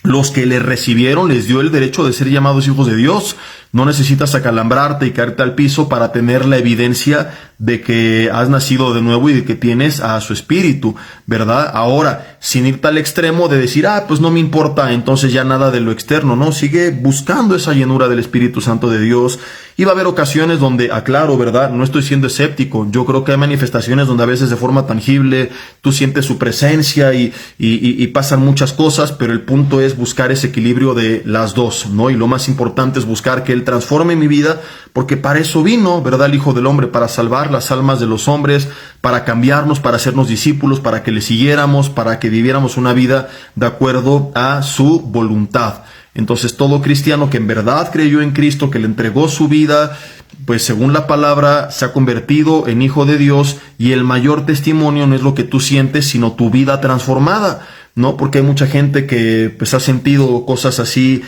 los que le recibieron, les dio el derecho de ser llamados hijos de Dios. No necesitas acalambrarte y caerte al piso para tener la evidencia de que has nacido de nuevo y de que tienes a su Espíritu, ¿verdad? Ahora, sin irte al extremo de decir, pues no me importa, entonces ya nada de lo externo, no, sigue buscando esa llenura del Espíritu Santo de Dios. Y va a haber ocasiones donde, aclaro, ¿verdad?, no estoy siendo escéptico. Yo creo que hay manifestaciones donde a veces de forma tangible tú sientes su presencia y pasan muchas cosas, pero el punto es buscar ese equilibrio de las dos, ¿no? Y lo más importante es buscar que Él transforme mi vida, porque para eso vino, ¿verdad?, el Hijo del Hombre, para salvar las almas de los hombres, para cambiarnos, para hacernos discípulos, para que le siguiéramos, para que viviéramos una vida de acuerdo a su voluntad. Entonces, todo cristiano que en verdad creyó en Cristo, que le entregó su vida, pues según la palabra, se ha convertido en hijo de Dios, y el mayor testimonio no es lo que tú sientes, sino tu vida transformada, ¿no? Porque hay mucha gente que pues ha sentido cosas así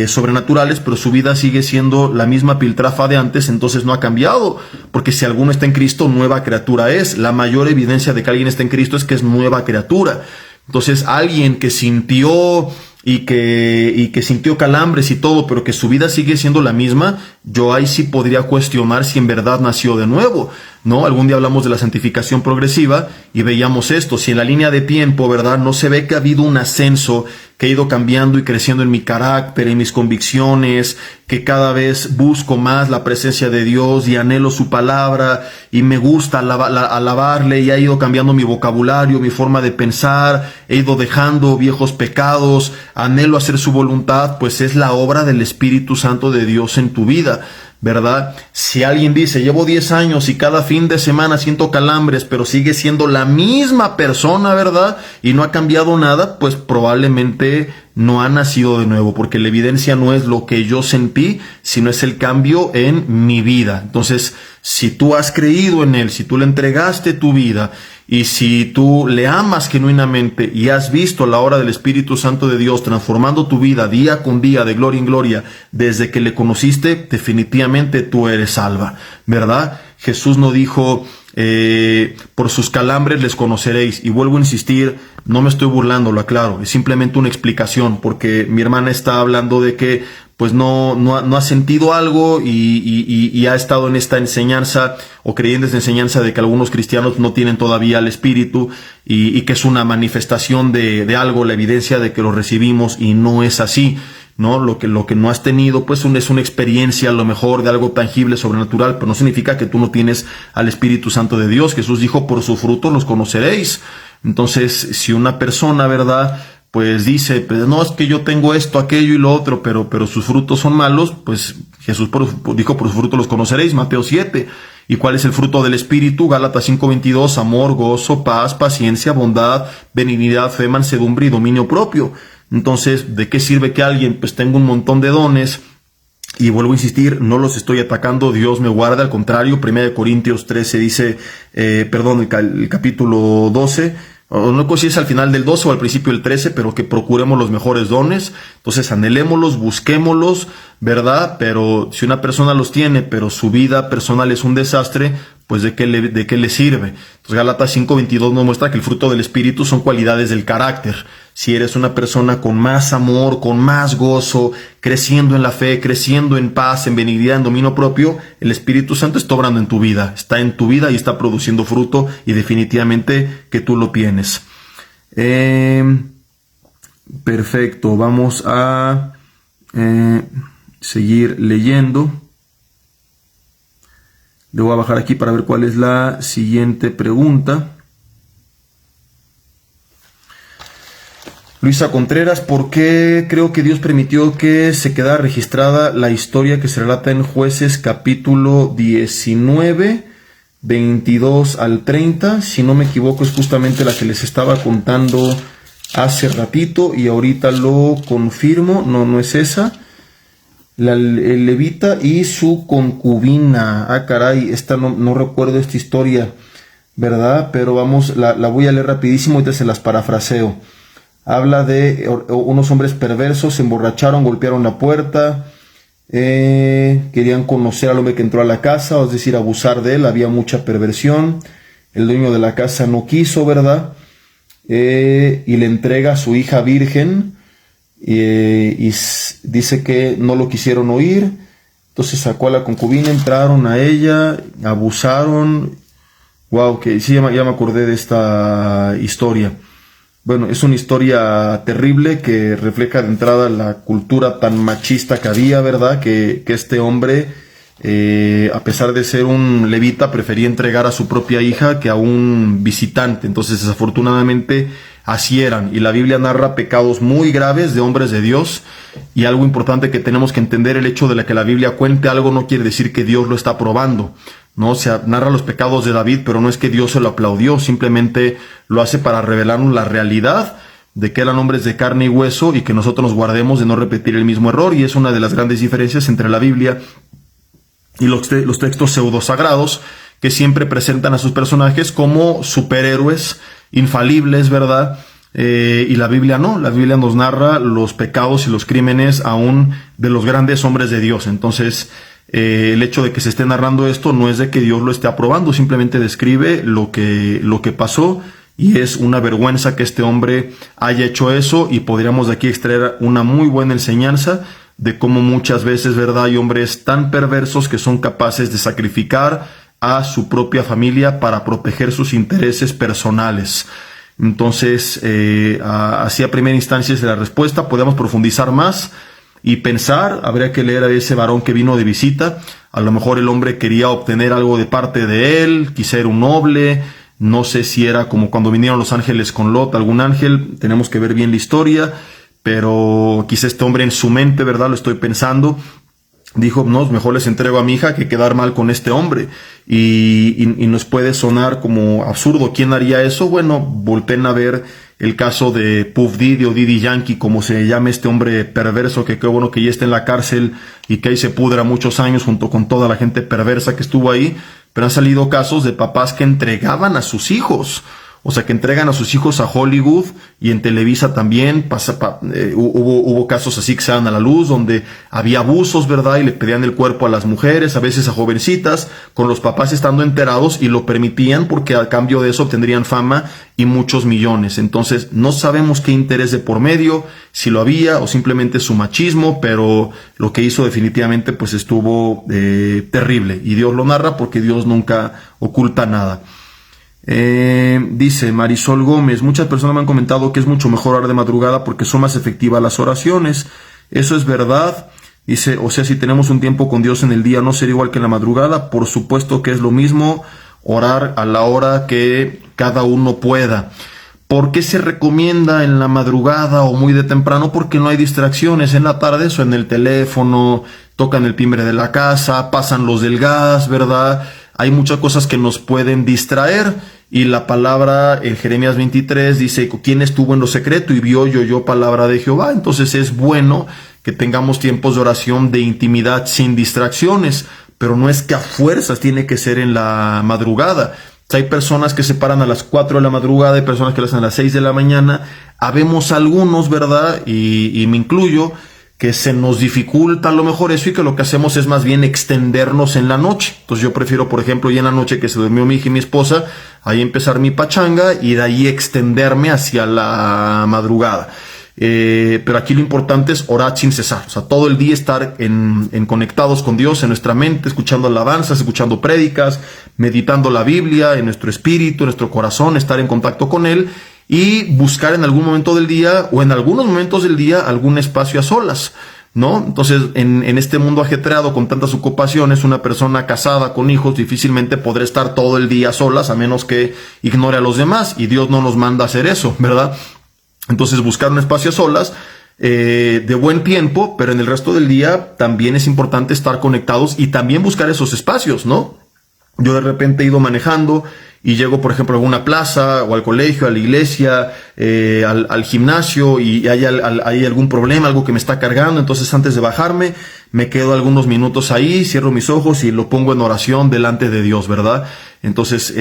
sobrenaturales, pero su vida sigue siendo la misma piltrafa de antes, entonces no ha cambiado, porque si alguno está en Cristo, nueva criatura es. La mayor evidencia de que alguien está en Cristo es que es nueva criatura. Entonces, alguien que sintió y que sintió calambres y todo, pero que su vida sigue siendo la misma, yo ahí sí podría cuestionar si en verdad nació de nuevo, ¿no? Algún día hablamos de la santificación progresiva y veíamos esto. Si en la línea de tiempo, ¿verdad?, no se ve que ha habido un ascenso, que he ido cambiando y creciendo en mi carácter, en mis convicciones, que cada vez busco más la presencia de Dios y anhelo su palabra y me gusta alabarle, y ha ido cambiando mi vocabulario, mi forma de pensar, he ido dejando viejos pecados, anhelo hacer su voluntad, pues es la obra del Espíritu Santo de Dios en tu vida, ¿verdad? Si alguien dice, llevo 10 años y cada fin de semana siento calambres, pero sigue siendo la misma persona, ¿verdad?, y no ha cambiado nada, pues probablemente no ha nacido de nuevo, porque la evidencia no es lo que yo sentí, sino es el cambio en mi vida. Entonces, si tú has creído en Él, si tú le entregaste tu vida, y si tú le amas genuinamente y has visto la obra del Espíritu Santo de Dios transformando tu vida día con día, de gloria en gloria, desde que le conociste, definitivamente tú eres salva, ¿verdad? Jesús no dijo, por sus calambres les conoceréis. Y vuelvo a insistir, no me estoy burlando, lo aclaro, es simplemente una explicación, porque mi hermana está hablando de que pues no ha sentido algo y ha estado en esta enseñanza o creyendo en esta enseñanza de que algunos cristianos no tienen todavía el Espíritu y que es una manifestación de algo, la evidencia de que lo recibimos, y no es así, ¿no? Lo que no has tenido pues es una experiencia a lo mejor de algo tangible, sobrenatural, pero no significa que tú no tienes al Espíritu Santo de Dios. Jesús dijo, por su fruto los conoceréis. Entonces, si una persona, ¿verdad?, pues dice, pues no, es que yo tengo esto, aquello y lo otro, pero sus frutos son malos, pues Jesús dijo, por sus frutos los conoceréis, Mateo 7. ¿Y cuál es el fruto del Espíritu? Gálatas 5:22, amor, gozo, paz, paciencia, bondad, benignidad, fe, mansedumbre y dominio propio. Entonces, ¿de qué sirve que alguien pues tenga un montón de dones Y vuelvo a insistir, no los estoy atacando, Dios me guarda, al contrario, 1 Corintios 13 dice, el capítulo 12, no sé si es al final del 12 o al principio del 13, pero que procuremos los mejores dones. Entonces anhelémoslos, busquémoslos, ¿verdad? Pero si una persona los tiene, pero su vida personal es un desastre, pues ¿de qué le sirve? Entonces Gálatas 5:22 nos muestra que el fruto del Espíritu son cualidades del carácter. Si eres una persona con más amor, con más gozo, creciendo en la fe, creciendo en paz, en benignidad, en dominio propio, el Espíritu Santo está obrando en tu vida. Está en tu vida y está produciendo fruto, y definitivamente que tú lo tienes. Perfecto, vamos a seguir leyendo. Le voy a bajar aquí para ver cuál es la siguiente pregunta. Luisa Contreras, ¿por qué creo que Dios permitió que se quedara registrada la historia que se relata en Jueces capítulo 19, 22 al 30? Si no me equivoco, es justamente la que les estaba contando hace ratito y ahorita lo confirmo. No es esa. El levita y su concubina. Ah, caray, esta no recuerdo esta historia, ¿verdad? Pero vamos, la voy a leer rapidísimo, ahorita se las parafraseo. Habla de unos hombres perversos, se emborracharon, golpearon la puerta, querían conocer al hombre que entró a la casa, es decir, abusar de él, había mucha perversión. El dueño de la casa no quiso, ¿verdad? Y le entrega a su hija virgen, y dice que no lo quisieron oír. Entonces sacó a la concubina, entraron a ella, abusaron. Wow, que sí, ya me acordé de esta historia. Bueno, es una historia terrible que refleja de entrada la cultura tan machista que había, ¿verdad? Que este hombre, a pesar de ser un levita, prefería entregar a su propia hija que a un visitante. Entonces, desafortunadamente, así eran. Y la Biblia narra pecados muy graves de hombres de Dios. Y algo importante que tenemos que entender, el hecho de que la Biblia cuente algo no quiere decir que Dios lo está aprobando. No, se narra los pecados de David, pero no es que Dios se lo aplaudió, simplemente lo hace para revelarnos la realidad de que eran hombres de carne y hueso y que nosotros nos guardemos de no repetir el mismo error. Y es una de las grandes diferencias entre la Biblia y los textos pseudosagrados, que siempre presentan a sus personajes como superhéroes infalibles, ¿verdad? Y la Biblia no, la Biblia nos narra los pecados y los crímenes aún de los grandes hombres de Dios. Entonces, el hecho de que se esté narrando esto no es de que Dios lo esté aprobando, simplemente describe lo que pasó, y es una vergüenza que este hombre haya hecho eso, y podríamos de aquí extraer una muy buena enseñanza de cómo muchas veces, ¿verdad?, hay hombres tan perversos que son capaces de sacrificar a su propia familia para proteger sus intereses personales. Entonces, así a primera instancia es la respuesta. Podemos profundizar más y pensar, habría que leer a ese varón que vino de visita. A lo mejor el hombre quería obtener algo de parte de él, quizá era un noble, no sé si era como cuando vinieron los ángeles con Lot, algún ángel, tenemos que ver bien la historia, pero quizá este hombre en su mente, ¿verdad?, lo estoy pensando, dijo, no, mejor les entrego a mi hija que quedar mal con este hombre. Y nos puede sonar como absurdo. ¿Quién haría eso? Bueno, volteen a ver el caso de Puff Diddy o Diddy Yankee, como se llama este hombre perverso, que qué bueno que ya está en la cárcel y que ahí se pudra muchos años junto con toda la gente perversa que estuvo ahí. Pero han salido casos de papás que entregaban a sus hijos. O sea, que entregan a sus hijos a Hollywood, y en Televisa también hubo casos así que se dan a la luz, donde había abusos, ¿verdad? Y le pedían el cuerpo a las mujeres, a veces a jovencitas, con los papás estando enterados, y lo permitían porque a cambio de eso obtendrían fama y muchos millones. Entonces, no sabemos qué interés de por medio, si lo había o simplemente su machismo, pero lo que hizo definitivamente pues estuvo terrible. Y Dios lo narra porque Dios nunca oculta nada. Dice Marisol Gómez, muchas personas me han comentado que es mucho mejor orar de madrugada porque son más efectivas las oraciones. Eso es verdad. Dice, o sea, si tenemos un tiempo con Dios en el día, ¿no sería igual que en la madrugada? Por supuesto que es lo mismo, orar a la hora que cada uno pueda. ¿Por qué se recomienda en la madrugada o muy de temprano? Porque no hay distracciones. En la tarde eso, en el teléfono, tocan el timbre de la casa, pasan los del gas, ¿verdad? Hay muchas cosas que nos pueden distraer, y la palabra en Jeremías 23 dice, ¿quién estuvo en lo secreto y vio y oyó palabra de Jehová? Entonces es bueno que tengamos tiempos de oración de intimidad sin distracciones, pero no es que a fuerzas tiene que ser en la madrugada. Hay personas que se paran a las 4 de la madrugada, hay personas que lo hacen a las 6 de la mañana. Habemos algunos, ¿verdad? Y me incluyo, que se nos dificulta a lo mejor eso y que lo que hacemos es más bien extendernos en la noche. Entonces yo prefiero, por ejemplo, ya en la noche que se durmió mi hija y mi esposa, ahí empezar mi pachanga y de ahí extenderme hacia la madrugada. Pero aquí lo importante es orar sin cesar, o sea, todo el día estar en conectados con Dios en nuestra mente, escuchando alabanzas, escuchando prédicas, meditando la Biblia en nuestro espíritu, en nuestro corazón, estar en contacto con Él y buscar en algún momento del día o en algunos momentos del día algún espacio a solas, ¿no? Entonces, en este mundo ajetreado con tantas ocupaciones, una persona casada con hijos difícilmente podrá estar todo el día a solas a menos que ignore a los demás, y Dios no nos manda a hacer eso, ¿verdad? Entonces buscar un espacio a solas de buen tiempo, pero en el resto del día también es importante estar conectados y también buscar esos espacios, ¿no? Yo de repente he ido manejando y llego, por ejemplo, a alguna plaza o al colegio, a la iglesia, al gimnasio, y hay algún problema, algo que me está cargando. Entonces, antes de bajarme, me quedo algunos minutos ahí, cierro mis ojos y lo pongo en oración delante de Dios, ¿verdad? Entonces,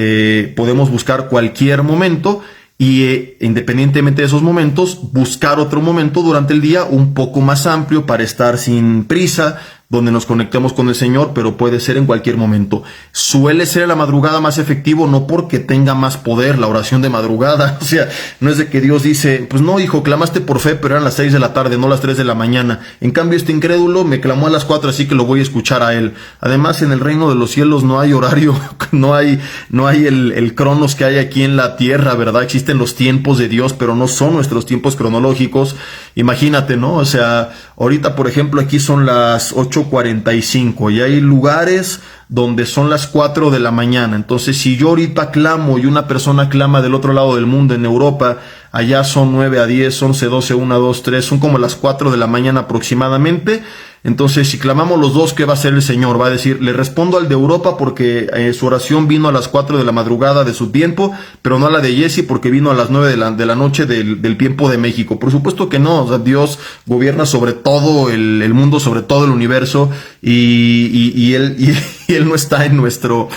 podemos buscar cualquier momento y independientemente de esos momentos, buscar otro momento durante el día un poco más amplio para estar sin prisa, donde nos conectemos con el Señor, pero puede ser en cualquier momento. Suele ser en la madrugada más efectivo, no porque tenga más poder la oración de madrugada. O sea, no es de que Dios dice, pues no, hijo, clamaste por fe, pero eran las 6 de la tarde, no las 3 de la mañana. En cambio, este incrédulo me clamó a las 4, así que lo voy a escuchar a él. Además, en el reino de los cielos no hay horario, no hay el cronos que hay aquí en la tierra, ¿verdad? Existen los tiempos de Dios, pero no son nuestros tiempos cronológicos. Imagínate, ¿no? O sea, ahorita, por ejemplo, aquí son las 8:45 y hay lugares donde son las 4 de la mañana. Entonces, si yo ahorita clamo y una persona clama del otro lado del mundo, en Europa, allá son 9 a 10, 11, 12, 1, 2, 3, son como las 4 de la mañana aproximadamente. Entonces, si clamamos los dos, ¿qué va a hacer el Señor? Va a decir, le respondo al de Europa porque su oración vino a las 4 de la madrugada de su tiempo, pero no a la de Jesse porque vino a las 9 de la noche del tiempo de México. Por supuesto que no. O sea, Dios gobierna sobre todo el mundo, sobre todo el universo, y Él no está en nuestro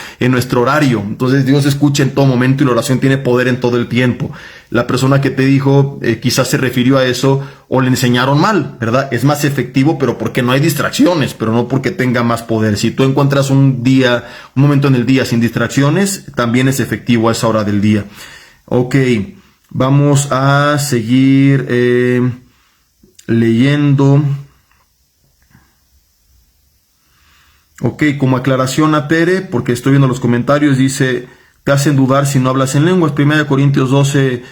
horario. Entonces Dios escucha en todo momento y la oración tiene poder en todo el tiempo. La persona que te dijo quizás se refirió a eso o le enseñaron mal, ¿verdad? Es más efectivo, pero porque no hay distracciones, pero no porque tenga más poder. Si tú encuentras un momento en el día sin distracciones, también es efectivo a esa hora del día. Ok, vamos a seguir leyendo. Ok, como aclaración a Tere, porque estoy viendo los comentarios, dice, te hacen dudar si no hablas en lenguas. 1 Corintios 12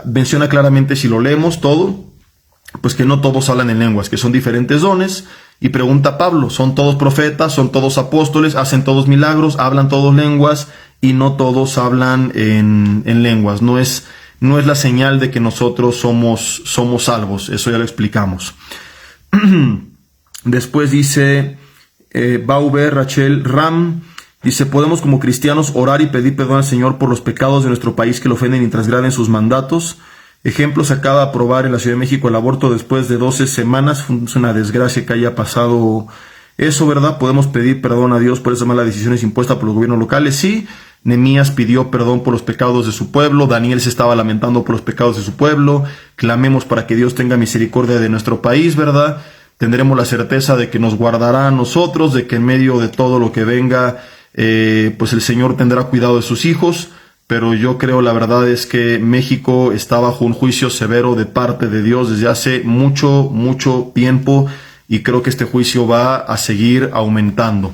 menciona claramente, si lo leemos todo, pues que no todos hablan en lenguas, que son diferentes dones. Y pregunta Pablo, ¿son todos profetas? ¿Son todos apóstoles? ¿Hacen todos milagros? ¿Hablan todos lenguas? Y no todos hablan en lenguas. No es la señal de que nosotros somos salvos. Eso ya lo explicamos. Después dice Bauber Rachel Ram, dice, podemos como cristianos orar y pedir perdón al Señor por los pecados de nuestro país que lo ofenden y transgraden sus mandatos. Ejemplo, se acaba de aprobar en la Ciudad de México el aborto después de 12 semanas. Es una desgracia que haya pasado eso, ¿verdad? Podemos pedir perdón a Dios por esas malas decisiones impuestas por los gobiernos locales. Sí, Nehemías pidió perdón por los pecados de su pueblo. Daniel se estaba lamentando por los pecados de su pueblo. Clamemos para que Dios tenga misericordia de nuestro país, ¿verdad? Tendremos la certeza de que nos guardará a nosotros, de que en medio de todo lo que venga, pues el Señor tendrá cuidado de sus hijos. Pero yo creo, la verdad es que México está bajo un juicio severo de parte de Dios desde hace mucho tiempo, y creo que este juicio va a seguir aumentando.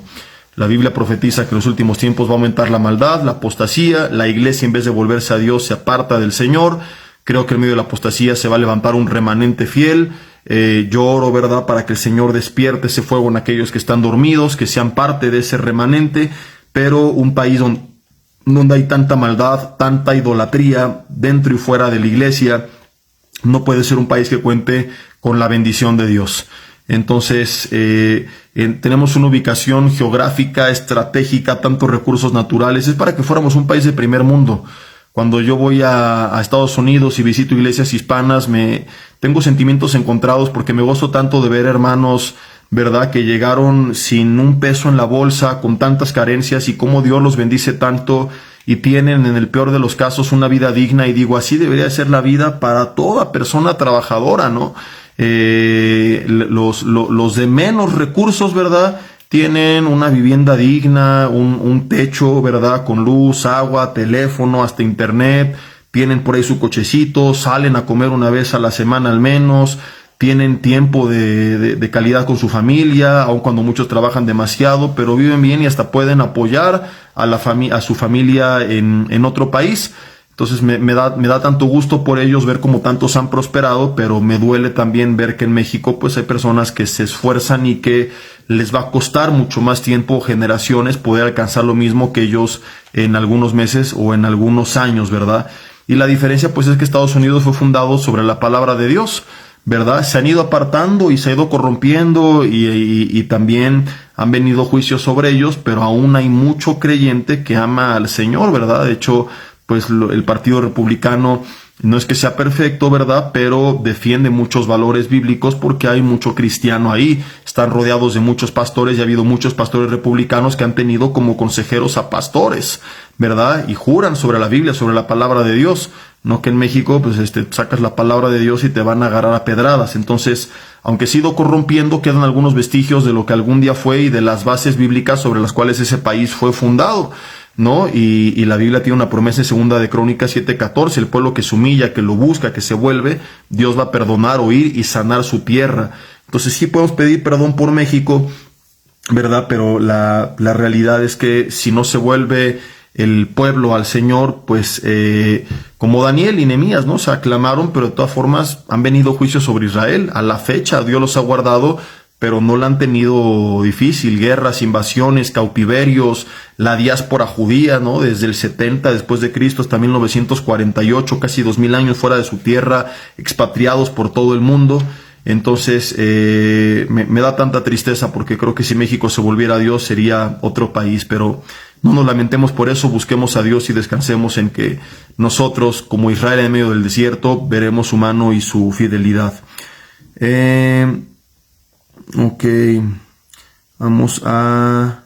La Biblia profetiza que en los últimos tiempos va a aumentar la maldad, la apostasía. La iglesia, en vez de volverse a Dios, se aparta del Señor. Creo que en medio de la apostasía se va a levantar un remanente fiel. Yo oro, ¿verdad?, para que el Señor despierte ese fuego en aquellos que están dormidos, que sean parte de ese remanente. Pero un país donde hay tanta maldad, tanta idolatría dentro y fuera de la iglesia, no puede ser un país que cuente con la bendición de Dios. Entonces, tenemos una ubicación geográfica, estratégica, tantos recursos naturales. Es para que fuéramos un país de primer mundo. Cuando yo voy a Estados Unidos y visito iglesias hispanas, tengo sentimientos encontrados porque me gozo tanto de ver hermanos, ¿verdad?, que llegaron sin un peso en la bolsa, con tantas carencias, y cómo Dios los bendice tanto y tienen en el peor de los casos una vida digna. Y digo, así debería ser la vida para toda persona trabajadora, ¿no? Los de menos recursos, ¿verdad?, tienen una vivienda digna, un techo, ¿verdad?, con luz, agua, teléfono, hasta internet, tienen por ahí su cochecito, salen a comer una vez a la semana al menos, tienen tiempo de calidad con su familia, aun cuando muchos trabajan demasiado, pero viven bien y hasta pueden apoyar a su familia en otro país. Entonces me da tanto gusto por ellos ver cómo tantos han prosperado, pero me duele también ver que en México pues hay personas que se esfuerzan y que les va a costar mucho más tiempo, generaciones, poder alcanzar lo mismo que ellos en algunos meses o en algunos años, ¿verdad? Y la diferencia pues es que Estados Unidos fue fundado sobre la palabra de Dios, ¿verdad? Se han ido apartando y se ha ido corrompiendo y también han venido juicios sobre ellos, pero aún hay mucho creyente que ama al Señor, ¿verdad? De hecho, pues el Partido Republicano no es que sea perfecto, ¿verdad?, pero defiende muchos valores bíblicos porque hay mucho cristiano ahí. Están rodeados de muchos pastores y ha habido muchos pastores republicanos que han tenido como consejeros a pastores, ¿verdad?, y juran sobre la Biblia, sobre la palabra de Dios. No que en México pues sacas la palabra de Dios y te van a agarrar a pedradas. Entonces, aunque se ha ido corrompiendo, quedan algunos vestigios de lo que algún día fue y de las bases bíblicas sobre las cuales ese país fue fundado, ¿no? Y la Biblia tiene una promesa en Segunda de Crónicas 7:14, el pueblo que se humilla, que lo busca, que se vuelve, Dios va a perdonar, oír y sanar su tierra. Entonces sí podemos pedir perdón por México, ¿verdad? Pero la realidad es que si no se vuelve el pueblo al Señor, pues como Daniel y Nehemías, ¿no? Se aclamaron, pero de todas formas han venido juicios sobre Israel. A la fecha Dios los ha guardado, pero no la han tenido difícil. Guerras, invasiones, cautiverios, la diáspora judía, ¿no? Desde el 70 después de Cristo hasta 1948, casi 2000 años fuera de su tierra, expatriados por todo el mundo. Entonces me da tanta tristeza porque creo que si México se volviera a Dios sería otro país, pero no nos lamentemos por eso, busquemos a Dios y descansemos en que nosotros, como Israel en medio del desierto, veremos su mano y su fidelidad. Ok, vamos a...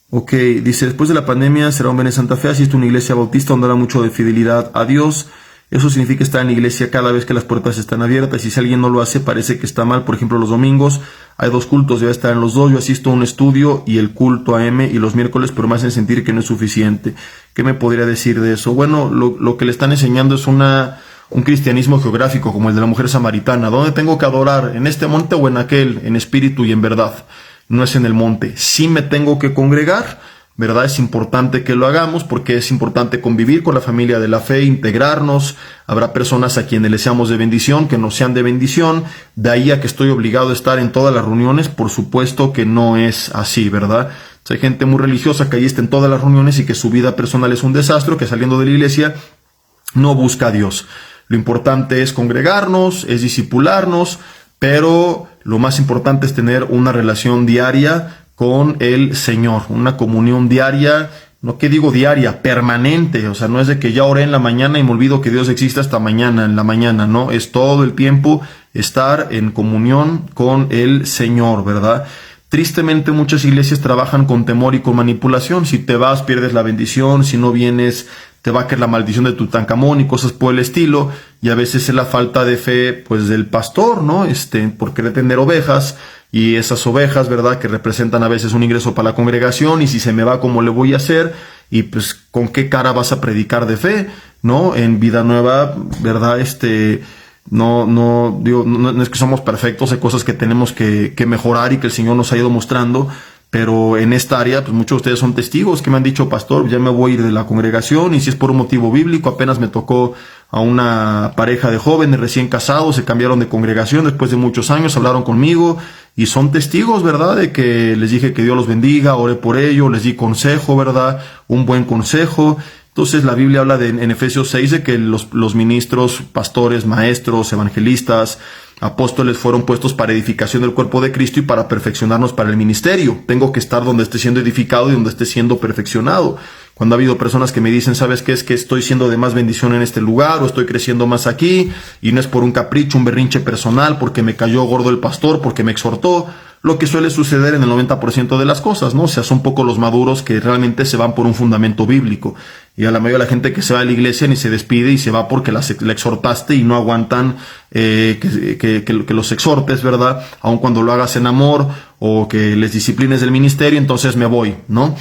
Ok, dice, después de la pandemia será un Bene Santa Fe, asisto a una iglesia bautista donde habla mucho de fidelidad a Dios. Eso significa estar en la iglesia cada vez que las puertas están abiertas, y si alguien no lo hace parece que está mal. Por ejemplo, los domingos hay 2 cultos, debe estar en los 2. Yo asisto a un estudio y el culto AM y los miércoles, pero me hacen sentir que no es suficiente. ¿Qué me podría decir de eso? Bueno, lo que le están enseñando es un cristianismo geográfico, como el de la mujer samaritana. ¿Dónde tengo que adorar? ¿En este monte o en aquel? En espíritu y en verdad. No es en el monte. Sí me tengo que congregar, ¿verdad? Es importante que lo hagamos porque es importante convivir con la familia de la fe, integrarnos. Habrá personas a quienes les seamos de bendición, que no sean de bendición. De ahí a que estoy obligado a estar en todas las reuniones, por supuesto que no es así, ¿verdad? Hay gente muy religiosa que ahí está en todas las reuniones y que su vida personal es un desastre, que saliendo de la iglesia no busca a Dios. Lo importante es congregarnos, es discipularnos, pero lo más importante es tener una relación diaria con el Señor, una comunión diaria, no que digo diaria, permanente. O sea, no es de que ya oré en la mañana y me olvido que Dios existe hasta mañana, en la mañana, no, es todo el tiempo estar en comunión con el Señor, ¿verdad? Tristemente muchas iglesias trabajan con temor y con manipulación. Si te vas, pierdes la bendición. Si no vienes, te va a caer la maldición de Tutankamón y cosas por el estilo. Y a veces es la falta de fe, pues, del pastor, ¿no? Por querer tener ovejas. Y esas ovejas, ¿verdad?, que representan a veces un ingreso para la congregación. Y si se me va, ¿cómo le voy a hacer? Y pues, ¿con qué cara vas a predicar de fe? ¿No? En Vida Nueva, ¿verdad? No es que somos perfectos, hay cosas que tenemos que mejorar y que el Señor nos ha ido mostrando, pero en esta área, pues muchos de ustedes son testigos que me han dicho, pastor, ya me voy a ir de la congregación, y si es por un motivo bíblico, apenas me tocó a una pareja de jóvenes recién casados, se cambiaron de congregación después de muchos años, hablaron conmigo y son testigos, ¿verdad?, de que les dije que Dios los bendiga, oré por ello, les di consejo, ¿verdad?, un buen consejo. Entonces la Biblia habla en Efesios 6 de que los ministros, pastores, maestros, evangelistas, apóstoles fueron puestos para edificación del cuerpo de Cristo y para perfeccionarnos para el ministerio. Tengo que estar donde esté siendo edificado y donde esté siendo perfeccionado. cuando ha habido personas que me dicen, ¿sabes qué? Es que estoy siendo de más bendición en este lugar o estoy creciendo más aquí y no es por un capricho, un berrinche personal, porque me cayó gordo el pastor, porque me exhortó. Lo que suele suceder en el 90% de las cosas, ¿no? O sea, son poco los maduros que realmente se van por un fundamento bíblico. Y a la mayoría de la gente que se va a la iglesia ni se despide y se va porque le exhortaste y no aguantan que los exhortes, ¿verdad? Aun cuando lo hagas en amor o que les disciplines del ministerio, entonces me voy, ¿no?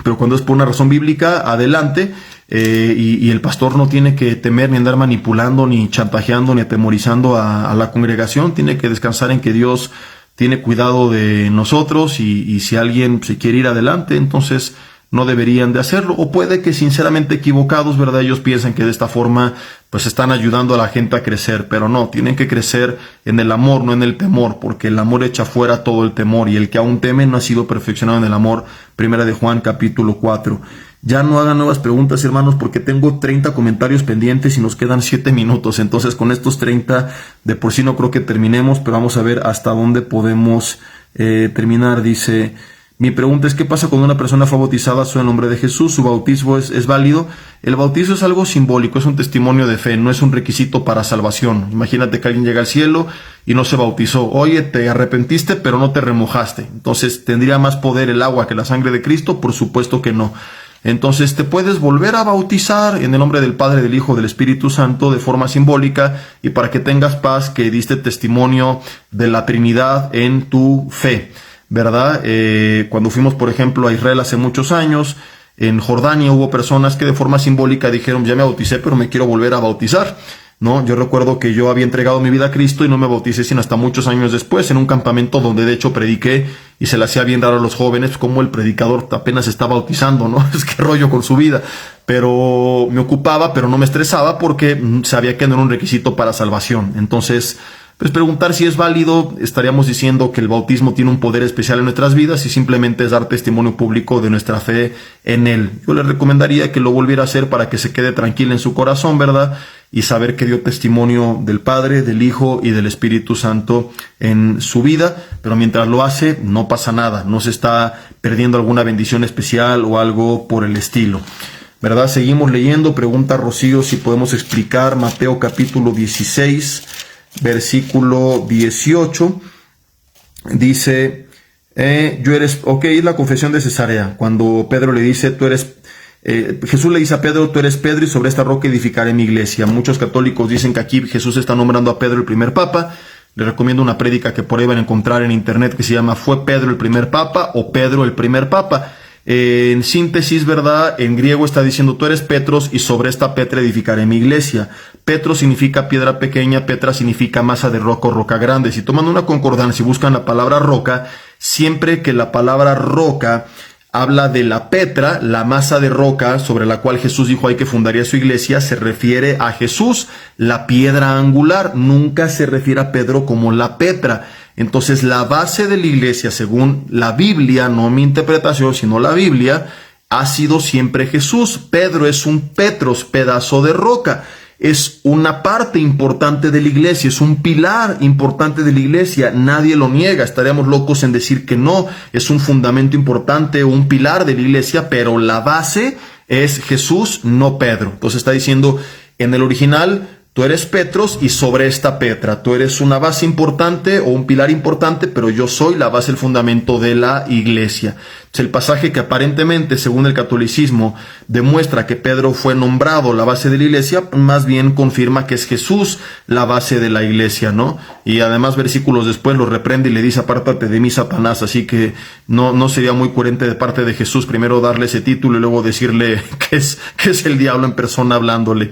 Pero cuando es por una razón bíblica, adelante. Y el pastor no tiene que temer ni andar manipulando, ni chantajeando, ni atemorizando a la congregación. Tiene que descansar en que Dios tiene cuidado de nosotros y si alguien se quiere ir adelante, entonces no deberían de hacerlo. O puede que sinceramente equivocados, ¿verdad? Ellos piensan que de esta forma pues están ayudando a la gente a crecer, pero no, tienen que crecer en el amor, no en el temor, porque el amor echa fuera todo el temor y el que aún teme no ha sido perfeccionado en el amor. Primera de Juan, capítulo 4. Ya no hagan nuevas preguntas, hermanos, porque tengo 30 comentarios pendientes y nos quedan 7 minutos. Entonces, con estos 30, de por sí no creo que terminemos, pero vamos a ver hasta dónde podemos terminar. Dice, mi pregunta es, ¿qué pasa cuando una persona fue bautizada en el nombre de Jesús? ¿Su bautismo es válido? El bautizo es algo simbólico, es un testimonio de fe, no es un requisito para salvación. Imagínate que alguien llega al cielo y no se bautizó. Oye, te arrepentiste, pero no te remojaste. Entonces, ¿tendría más poder el agua que la sangre de Cristo? Por supuesto que no. Entonces te puedes volver a bautizar en el nombre del Padre, del Hijo, del Espíritu Santo de forma simbólica y para que tengas paz que diste testimonio de la Trinidad en tu fe, ¿verdad? Cuando fuimos, por ejemplo, a Israel hace muchos años, en Jordania hubo personas que de forma simbólica dijeron, ya me bauticé, pero me quiero volver a bautizar, ¿no? Yo recuerdo que yo había entregado mi vida a Cristo y no me bauticé sino hasta muchos años después, en un campamento donde de hecho prediqué y se le hacía bien raro a los jóvenes como el predicador apenas está bautizando, ¿no? Es que rollo con su vida. Pero me ocupaba, pero no me estresaba porque sabía que no era un requisito para salvación. Entonces, pues preguntar si es válido, estaríamos diciendo que el bautismo tiene un poder especial en nuestras vidas y simplemente es dar testimonio público de nuestra fe en Él. Yo le recomendaría que lo volviera a hacer para que se quede tranquilo en su corazón, ¿verdad? Y saber que dio testimonio del Padre, del Hijo y del Espíritu Santo en su vida, pero mientras lo hace no pasa nada, no se está perdiendo alguna bendición especial o algo por el estilo, ¿verdad? Seguimos leyendo, pregunta Rocío si podemos explicar Mateo capítulo 16, versículo 18, dice, es la confesión de Cesarea, cuando Pedro le dice, Jesús le dice a Pedro, tú eres Pedro y sobre esta roca edificaré mi iglesia. Muchos católicos dicen que aquí Jesús está nombrando a Pedro el primer papa. Les recomiendo una prédica que por ahí van a encontrar en internet que se llama ¿Fue Pedro el primer papa o Pedro el primer papa? En síntesis, ¿verdad? En griego está diciendo tú eres Petros y sobre esta Petra edificaré mi iglesia. Petros significa piedra pequeña, Petra significa masa de roca o roca grande. Si toman una concordancia y buscan la palabra roca, siempre que la palabra roca habla de la Petra, la masa de roca sobre la cual Jesús dijo ahí que fundaría su iglesia, se refiere a Jesús, la piedra angular, nunca se refiere a Pedro como la Petra. Entonces la base de la iglesia, según la Biblia, no mi interpretación, sino la Biblia, ha sido siempre Jesús. Pedro es un Petros, pedazo de roca. Es una parte importante de la iglesia, es un pilar importante de la iglesia, nadie lo niega, estaríamos locos en decir que no, es un fundamento importante, un pilar de la iglesia, pero la base es Jesús, no Pedro. Entonces está diciendo en el original, tú eres Petros y sobre esta Petra, tú eres una base importante o un pilar importante, pero yo soy la base, el fundamento de la iglesia. El pasaje que aparentemente, según el catolicismo, demuestra que Pedro fue nombrado la base de la iglesia, más bien confirma que es Jesús la base de la iglesia, ¿no? Y además versículos después lo reprende y le dice, apártate de mí, Satanás, así que no sería muy coherente de parte de Jesús primero darle ese título y luego decirle que es el diablo en persona hablándole.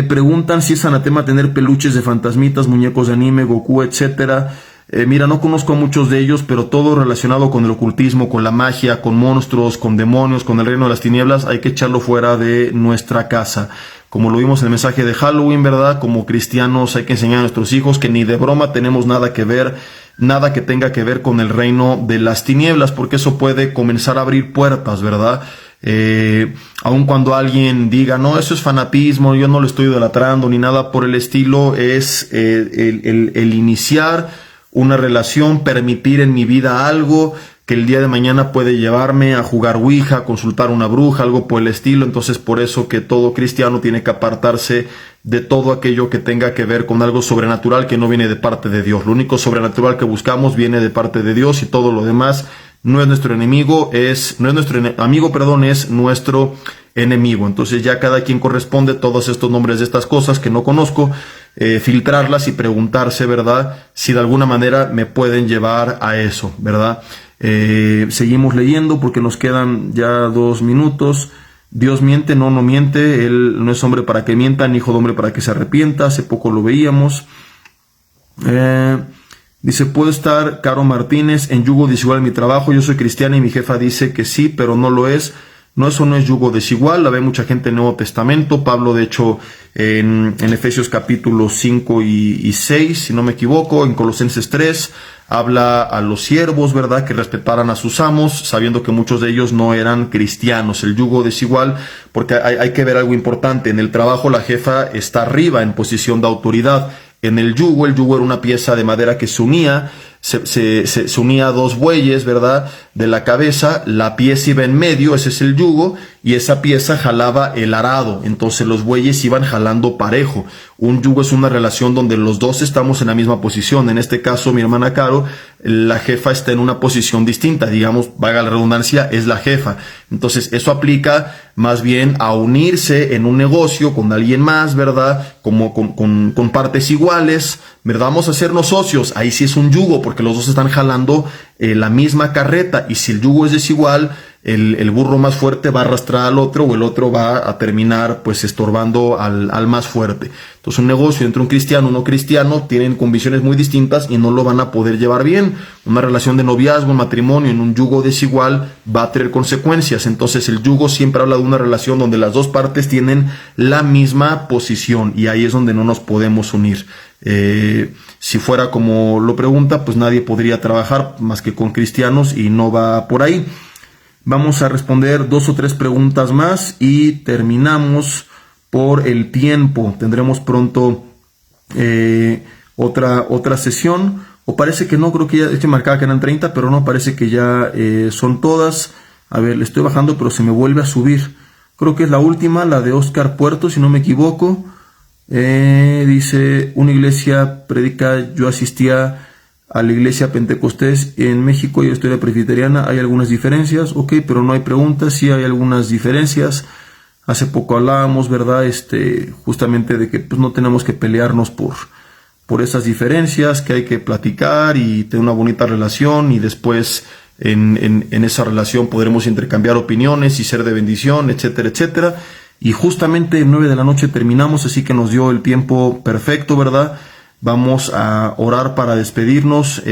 Preguntan si es anatema tener peluches de fantasmitas, muñecos de anime, Goku, etcétera. Mira, no conozco a muchos de ellos, pero todo relacionado con el ocultismo, con la magia, con monstruos, con demonios, con el reino de las tinieblas, hay que echarlo fuera de nuestra casa. Como lo vimos en el mensaje de Halloween, ¿verdad? Como cristianos hay que enseñar a nuestros hijos que ni de broma tenemos nada que ver, nada que tenga que ver con el reino de las tinieblas, porque eso puede comenzar a abrir puertas, ¿verdad? Aun cuando alguien diga, no, eso es fanatismo, yo no lo estoy idolatrando ni nada por el estilo, es el iniciar una relación, permitir en mi vida algo que el día de mañana puede llevarme a jugar Ouija, a consultar una bruja, algo por el estilo. Entonces, por eso que todo cristiano tiene que apartarse de todo aquello que tenga que ver con algo sobrenatural que no viene de parte de Dios. Lo único sobrenatural que buscamos viene de parte de Dios, y todo lo demás no es nuestro enemigo, es nuestro enemigo. Entonces ya cada quien corresponde todos estos nombres de estas cosas que no conozco, filtrarlas y preguntarse, ¿verdad?, si de alguna manera me pueden llevar a eso, ¿verdad? Seguimos leyendo porque nos quedan ya 2 minutos. Dios miente, no miente. Él no es hombre para que mienta, ni hijo de hombre para que se arrepienta. Hace poco lo veíamos. Dice, ¿puedo estar, Caro Martínez, en yugo desigual en mi trabajo? Yo soy cristiana y mi jefa dice que sí, pero no lo es. No, eso no es yugo desigual. La ve mucha gente en el Nuevo Testamento. Pablo, de hecho, en Efesios capítulos 5 y 6, si no me equivoco, en Colosenses 3, habla a los siervos, ¿verdad?, que respetaran a sus amos, sabiendo que muchos de ellos no eran cristianos. El yugo desigual, porque hay que ver algo importante. En el trabajo la jefa está arriba en posición de autoridad. En el yugo era una pieza de madera que se unía, se unía a 2 bueyes, ¿verdad?, de la cabeza. La pieza iba en medio, ese es el yugo, y esa pieza jalaba el arado. Entonces los bueyes iban jalando parejo. Un yugo es una relación donde los dos estamos en la misma posición. En este caso, mi hermana Caro, la jefa está en una posición distinta, digamos, valga la redundancia, es la jefa. Entonces eso aplica más bien a unirse en un negocio con alguien más, ¿verdad?, como con partes iguales, ¿verdad? Vamos a hacernos socios. Ahí sí es un yugo, porque los dos están jalando la misma carreta, y si el yugo es desigual, el burro más fuerte va a arrastrar al otro, o el otro va a terminar pues estorbando al más fuerte. Entonces un negocio entre un cristiano y un no cristiano tienen convicciones muy distintas y no lo van a poder llevar bien. Una relación de noviazgo, un matrimonio en un yugo desigual va a tener consecuencias. Entonces el yugo siempre habla de una relación donde las dos partes tienen la misma posición, y ahí es donde no nos podemos unir. Si fuera como lo pregunta, pues nadie podría trabajar más que con cristianos, y no va por ahí. Vamos a responder 2 o 3 preguntas más y terminamos por el tiempo. Tendremos pronto otra sesión, o parece que no, creo que ya, es que marcaba que eran 30, pero no, parece que ya son todas. A ver, le estoy bajando, pero se me vuelve a subir. Creo que es la última, la de Oscar Puerto, si no me equivoco. Dice, una iglesia predica, yo asistía a la iglesia Pentecostés en México y historia presbiteriana, hay algunas diferencias, ok, pero no hay preguntas. Sí hay algunas diferencias. Hace poco hablábamos, ¿verdad?, justamente de que pues no tenemos que pelearnos por esas diferencias, que hay que platicar y tener una bonita relación, y después en esa relación podremos intercambiar opiniones y ser de bendición, etcétera, etcétera. Y justamente 9 de la noche terminamos, así que nos dio el tiempo perfecto, ¿verdad? Vamos a orar para despedirnos.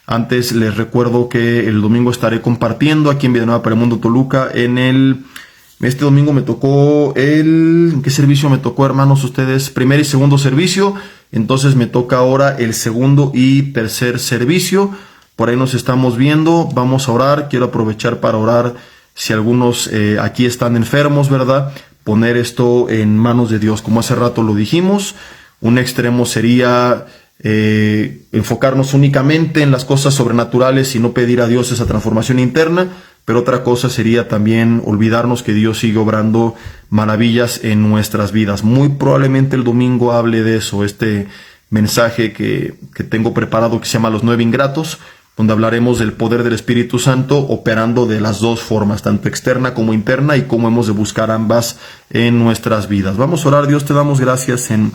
Antes les recuerdo que el domingo estaré compartiendo aquí en Villanueva para el Mundo Toluca. Este domingo me tocó ¿qué servicio me tocó, hermanos, ustedes? Primer y segundo servicio. Entonces me toca ahora el segundo y tercer servicio. Por ahí nos estamos viendo. Vamos a orar. Quiero aprovechar para orar. Si algunos aquí están enfermos, ¿verdad?, poner esto en manos de Dios. Como hace rato lo dijimos, un extremo sería enfocarnos únicamente en las cosas sobrenaturales y no pedir a Dios esa transformación interna, pero otra cosa sería también olvidarnos que Dios sigue obrando maravillas en nuestras vidas. Muy probablemente el domingo hable de eso, este mensaje que tengo preparado, que se llama Los 9 Ingratos, donde hablaremos del poder del Espíritu Santo operando de las dos formas, tanto externa como interna, y cómo hemos de buscar ambas en nuestras vidas. Vamos a orar. Dios, te damos gracias en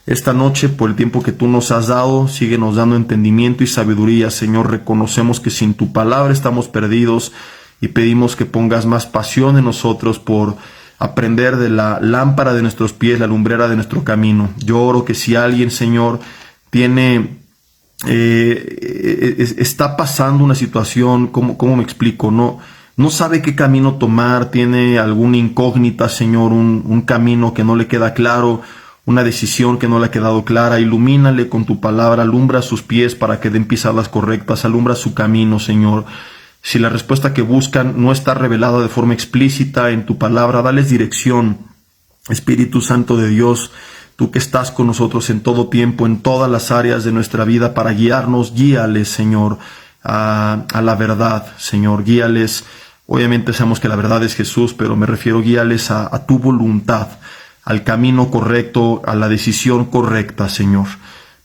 esta noche por el tiempo que tú nos has dado. Síguenos dando entendimiento y sabiduría, Señor. Reconocemos que sin tu palabra estamos perdidos, y pedimos que pongas más pasión en nosotros por aprender de la lámpara de nuestros pies, la lumbrera de nuestro camino. Yo oro que si alguien, Señor, está pasando una situación, ¿cómo me explico? No sabe qué camino tomar, tiene alguna incógnita, Señor, un camino que no le queda claro, una decisión que no le ha quedado clara. Ilumínale con tu palabra, alumbra sus pies para que den pisadas correctas, alumbra su camino, Señor. Si la respuesta que buscan no está revelada de forma explícita en tu palabra, dales dirección. Espíritu Santo de Dios, tú que estás con nosotros en todo tiempo, en todas las áreas de nuestra vida para guiarnos, guíales, Señor. a la verdad, Señor. Guíales, obviamente sabemos que la verdad es Jesús, pero me refiero, guíales a tu voluntad, al camino correcto, a la decisión correcta, Señor.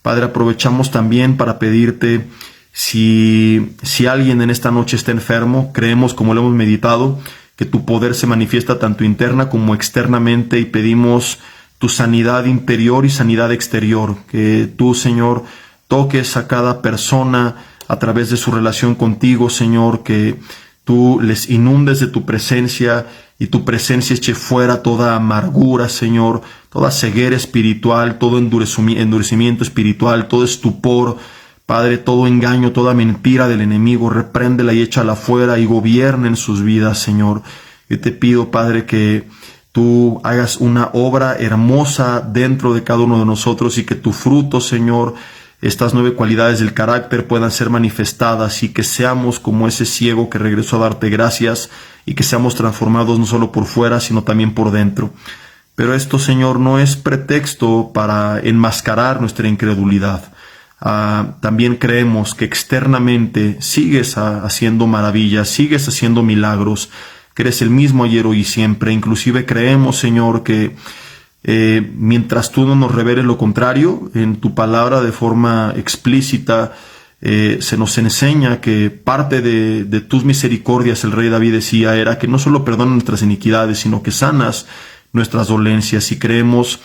Padre, aprovechamos también para pedirte, si alguien en esta noche está enfermo, creemos, como lo hemos meditado, que tu poder se manifiesta tanto interna como externamente, y pedimos tu sanidad interior y sanidad exterior, que tú, Señor, toques a cada persona a través de su relación contigo, Señor, que tú les inundes de tu presencia y tu presencia eche fuera toda amargura, Señor, toda ceguera espiritual, todo endurecimiento espiritual, todo estupor, Padre, todo engaño, toda mentira del enemigo, repréndela y échala fuera y gobierna en sus vidas, Señor. Yo te pido, Padre, que tú hagas una obra hermosa dentro de cada uno de nosotros y que tu fruto, Señor, estas 9 cualidades del carácter puedan ser manifestadas y que seamos como ese ciego que regresó a darte gracias y que seamos transformados no solo por fuera, sino también por dentro. Pero esto, Señor, no es pretexto para enmascarar nuestra incredulidad. También creemos que externamente sigues haciendo maravillas, sigues haciendo milagros, que eres el mismo ayer, hoy y siempre. Inclusive creemos, Señor, que mientras tú no nos reveles lo contrario, en tu palabra de forma explícita se nos enseña que parte de tus misericordias, el rey David decía, era que no solo perdonas nuestras iniquidades, sino que sanas nuestras dolencias. Y creemos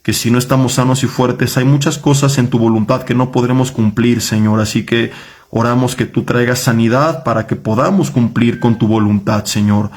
que si no estamos sanos y fuertes, hay muchas cosas en tu voluntad que no podremos cumplir, Señor. Así que oramos que tú traigas sanidad para que podamos cumplir con tu voluntad, Señor.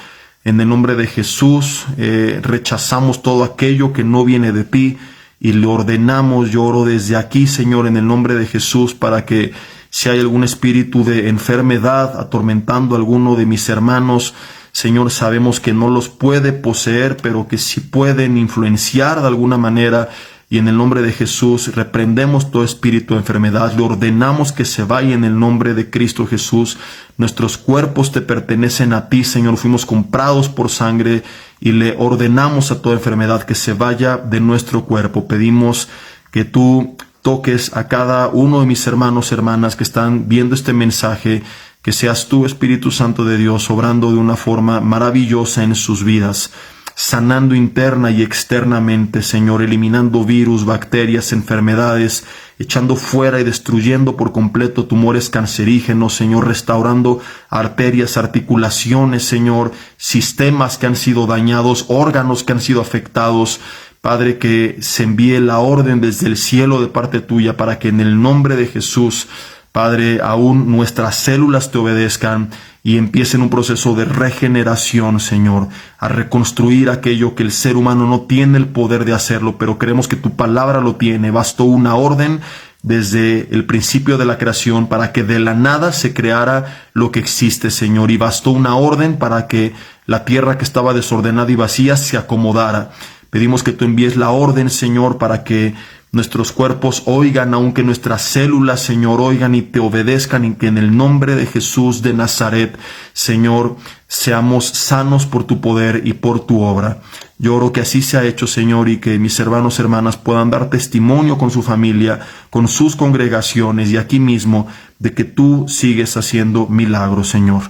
En el nombre de Jesús, rechazamos todo aquello que no viene de ti y le ordenamos. Yo oro desde aquí, Señor, en el nombre de Jesús, para que si hay algún espíritu de enfermedad atormentando a alguno de mis hermanos, Señor, sabemos que no los puede poseer, pero que sí pueden influenciar de alguna manera. Y en el nombre de Jesús reprendemos todo espíritu de enfermedad, le ordenamos que se vaya en el nombre de Cristo Jesús. Nuestros cuerpos te pertenecen a ti, Señor, fuimos comprados por sangre y le ordenamos a toda enfermedad que se vaya de nuestro cuerpo. Pedimos que tú toques a cada uno de mis hermanos, hermanas que están viendo este mensaje, que seas tú, Espíritu Santo de Dios, obrando de una forma maravillosa en sus vidas, sanando interna y externamente, Señor, eliminando virus, bacterias, enfermedades, echando fuera y destruyendo por completo tumores cancerígenos, Señor, restaurando arterias, articulaciones, Señor, sistemas que han sido dañados, órganos que han sido afectados. Padre, que se envíe la orden desde el cielo de parte tuya para que en el nombre de Jesús, Padre, aún nuestras células te obedezcan y empiecen un proceso de regeneración, Señor, a reconstruir aquello que el ser humano no tiene el poder de hacerlo, pero creemos que tu palabra lo tiene. Bastó una orden desde el principio de la creación para que de la nada se creara lo que existe, Señor, y bastó una orden para que la tierra que estaba desordenada y vacía se acomodara. Pedimos que tú envíes la orden, Señor, para que nuestros cuerpos oigan, aunque nuestras células, Señor, oigan y te obedezcan, y que en el nombre de Jesús de Nazaret, Señor, seamos sanos por tu poder y por tu obra. Yo oro que así sea hecho, Señor, y que mis hermanos, hermanas puedan dar testimonio con su familia, con sus congregaciones y aquí mismo, de que tú sigues haciendo milagros, Señor.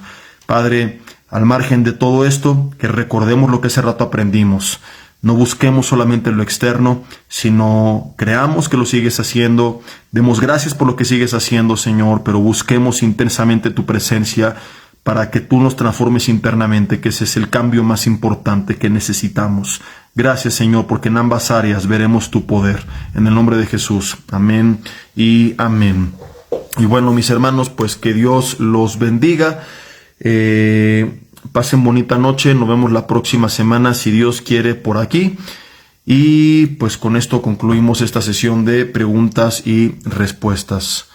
Padre, al margen de todo esto, que recordemos lo que hace rato aprendimos. No busquemos solamente lo externo, sino creamos que lo sigues haciendo. Demos gracias por lo que sigues haciendo, Señor, pero busquemos intensamente tu presencia para que tú nos transformes internamente, que ese es el cambio más importante que necesitamos. Gracias, Señor, porque en ambas áreas veremos tu poder. En el nombre de Jesús. Amén y amén. Y bueno, mis hermanos, pues que Dios los bendiga. Pasen bonita noche, nos vemos la próxima semana si Dios quiere por aquí. Y pues con esto concluimos esta sesión de preguntas y respuestas.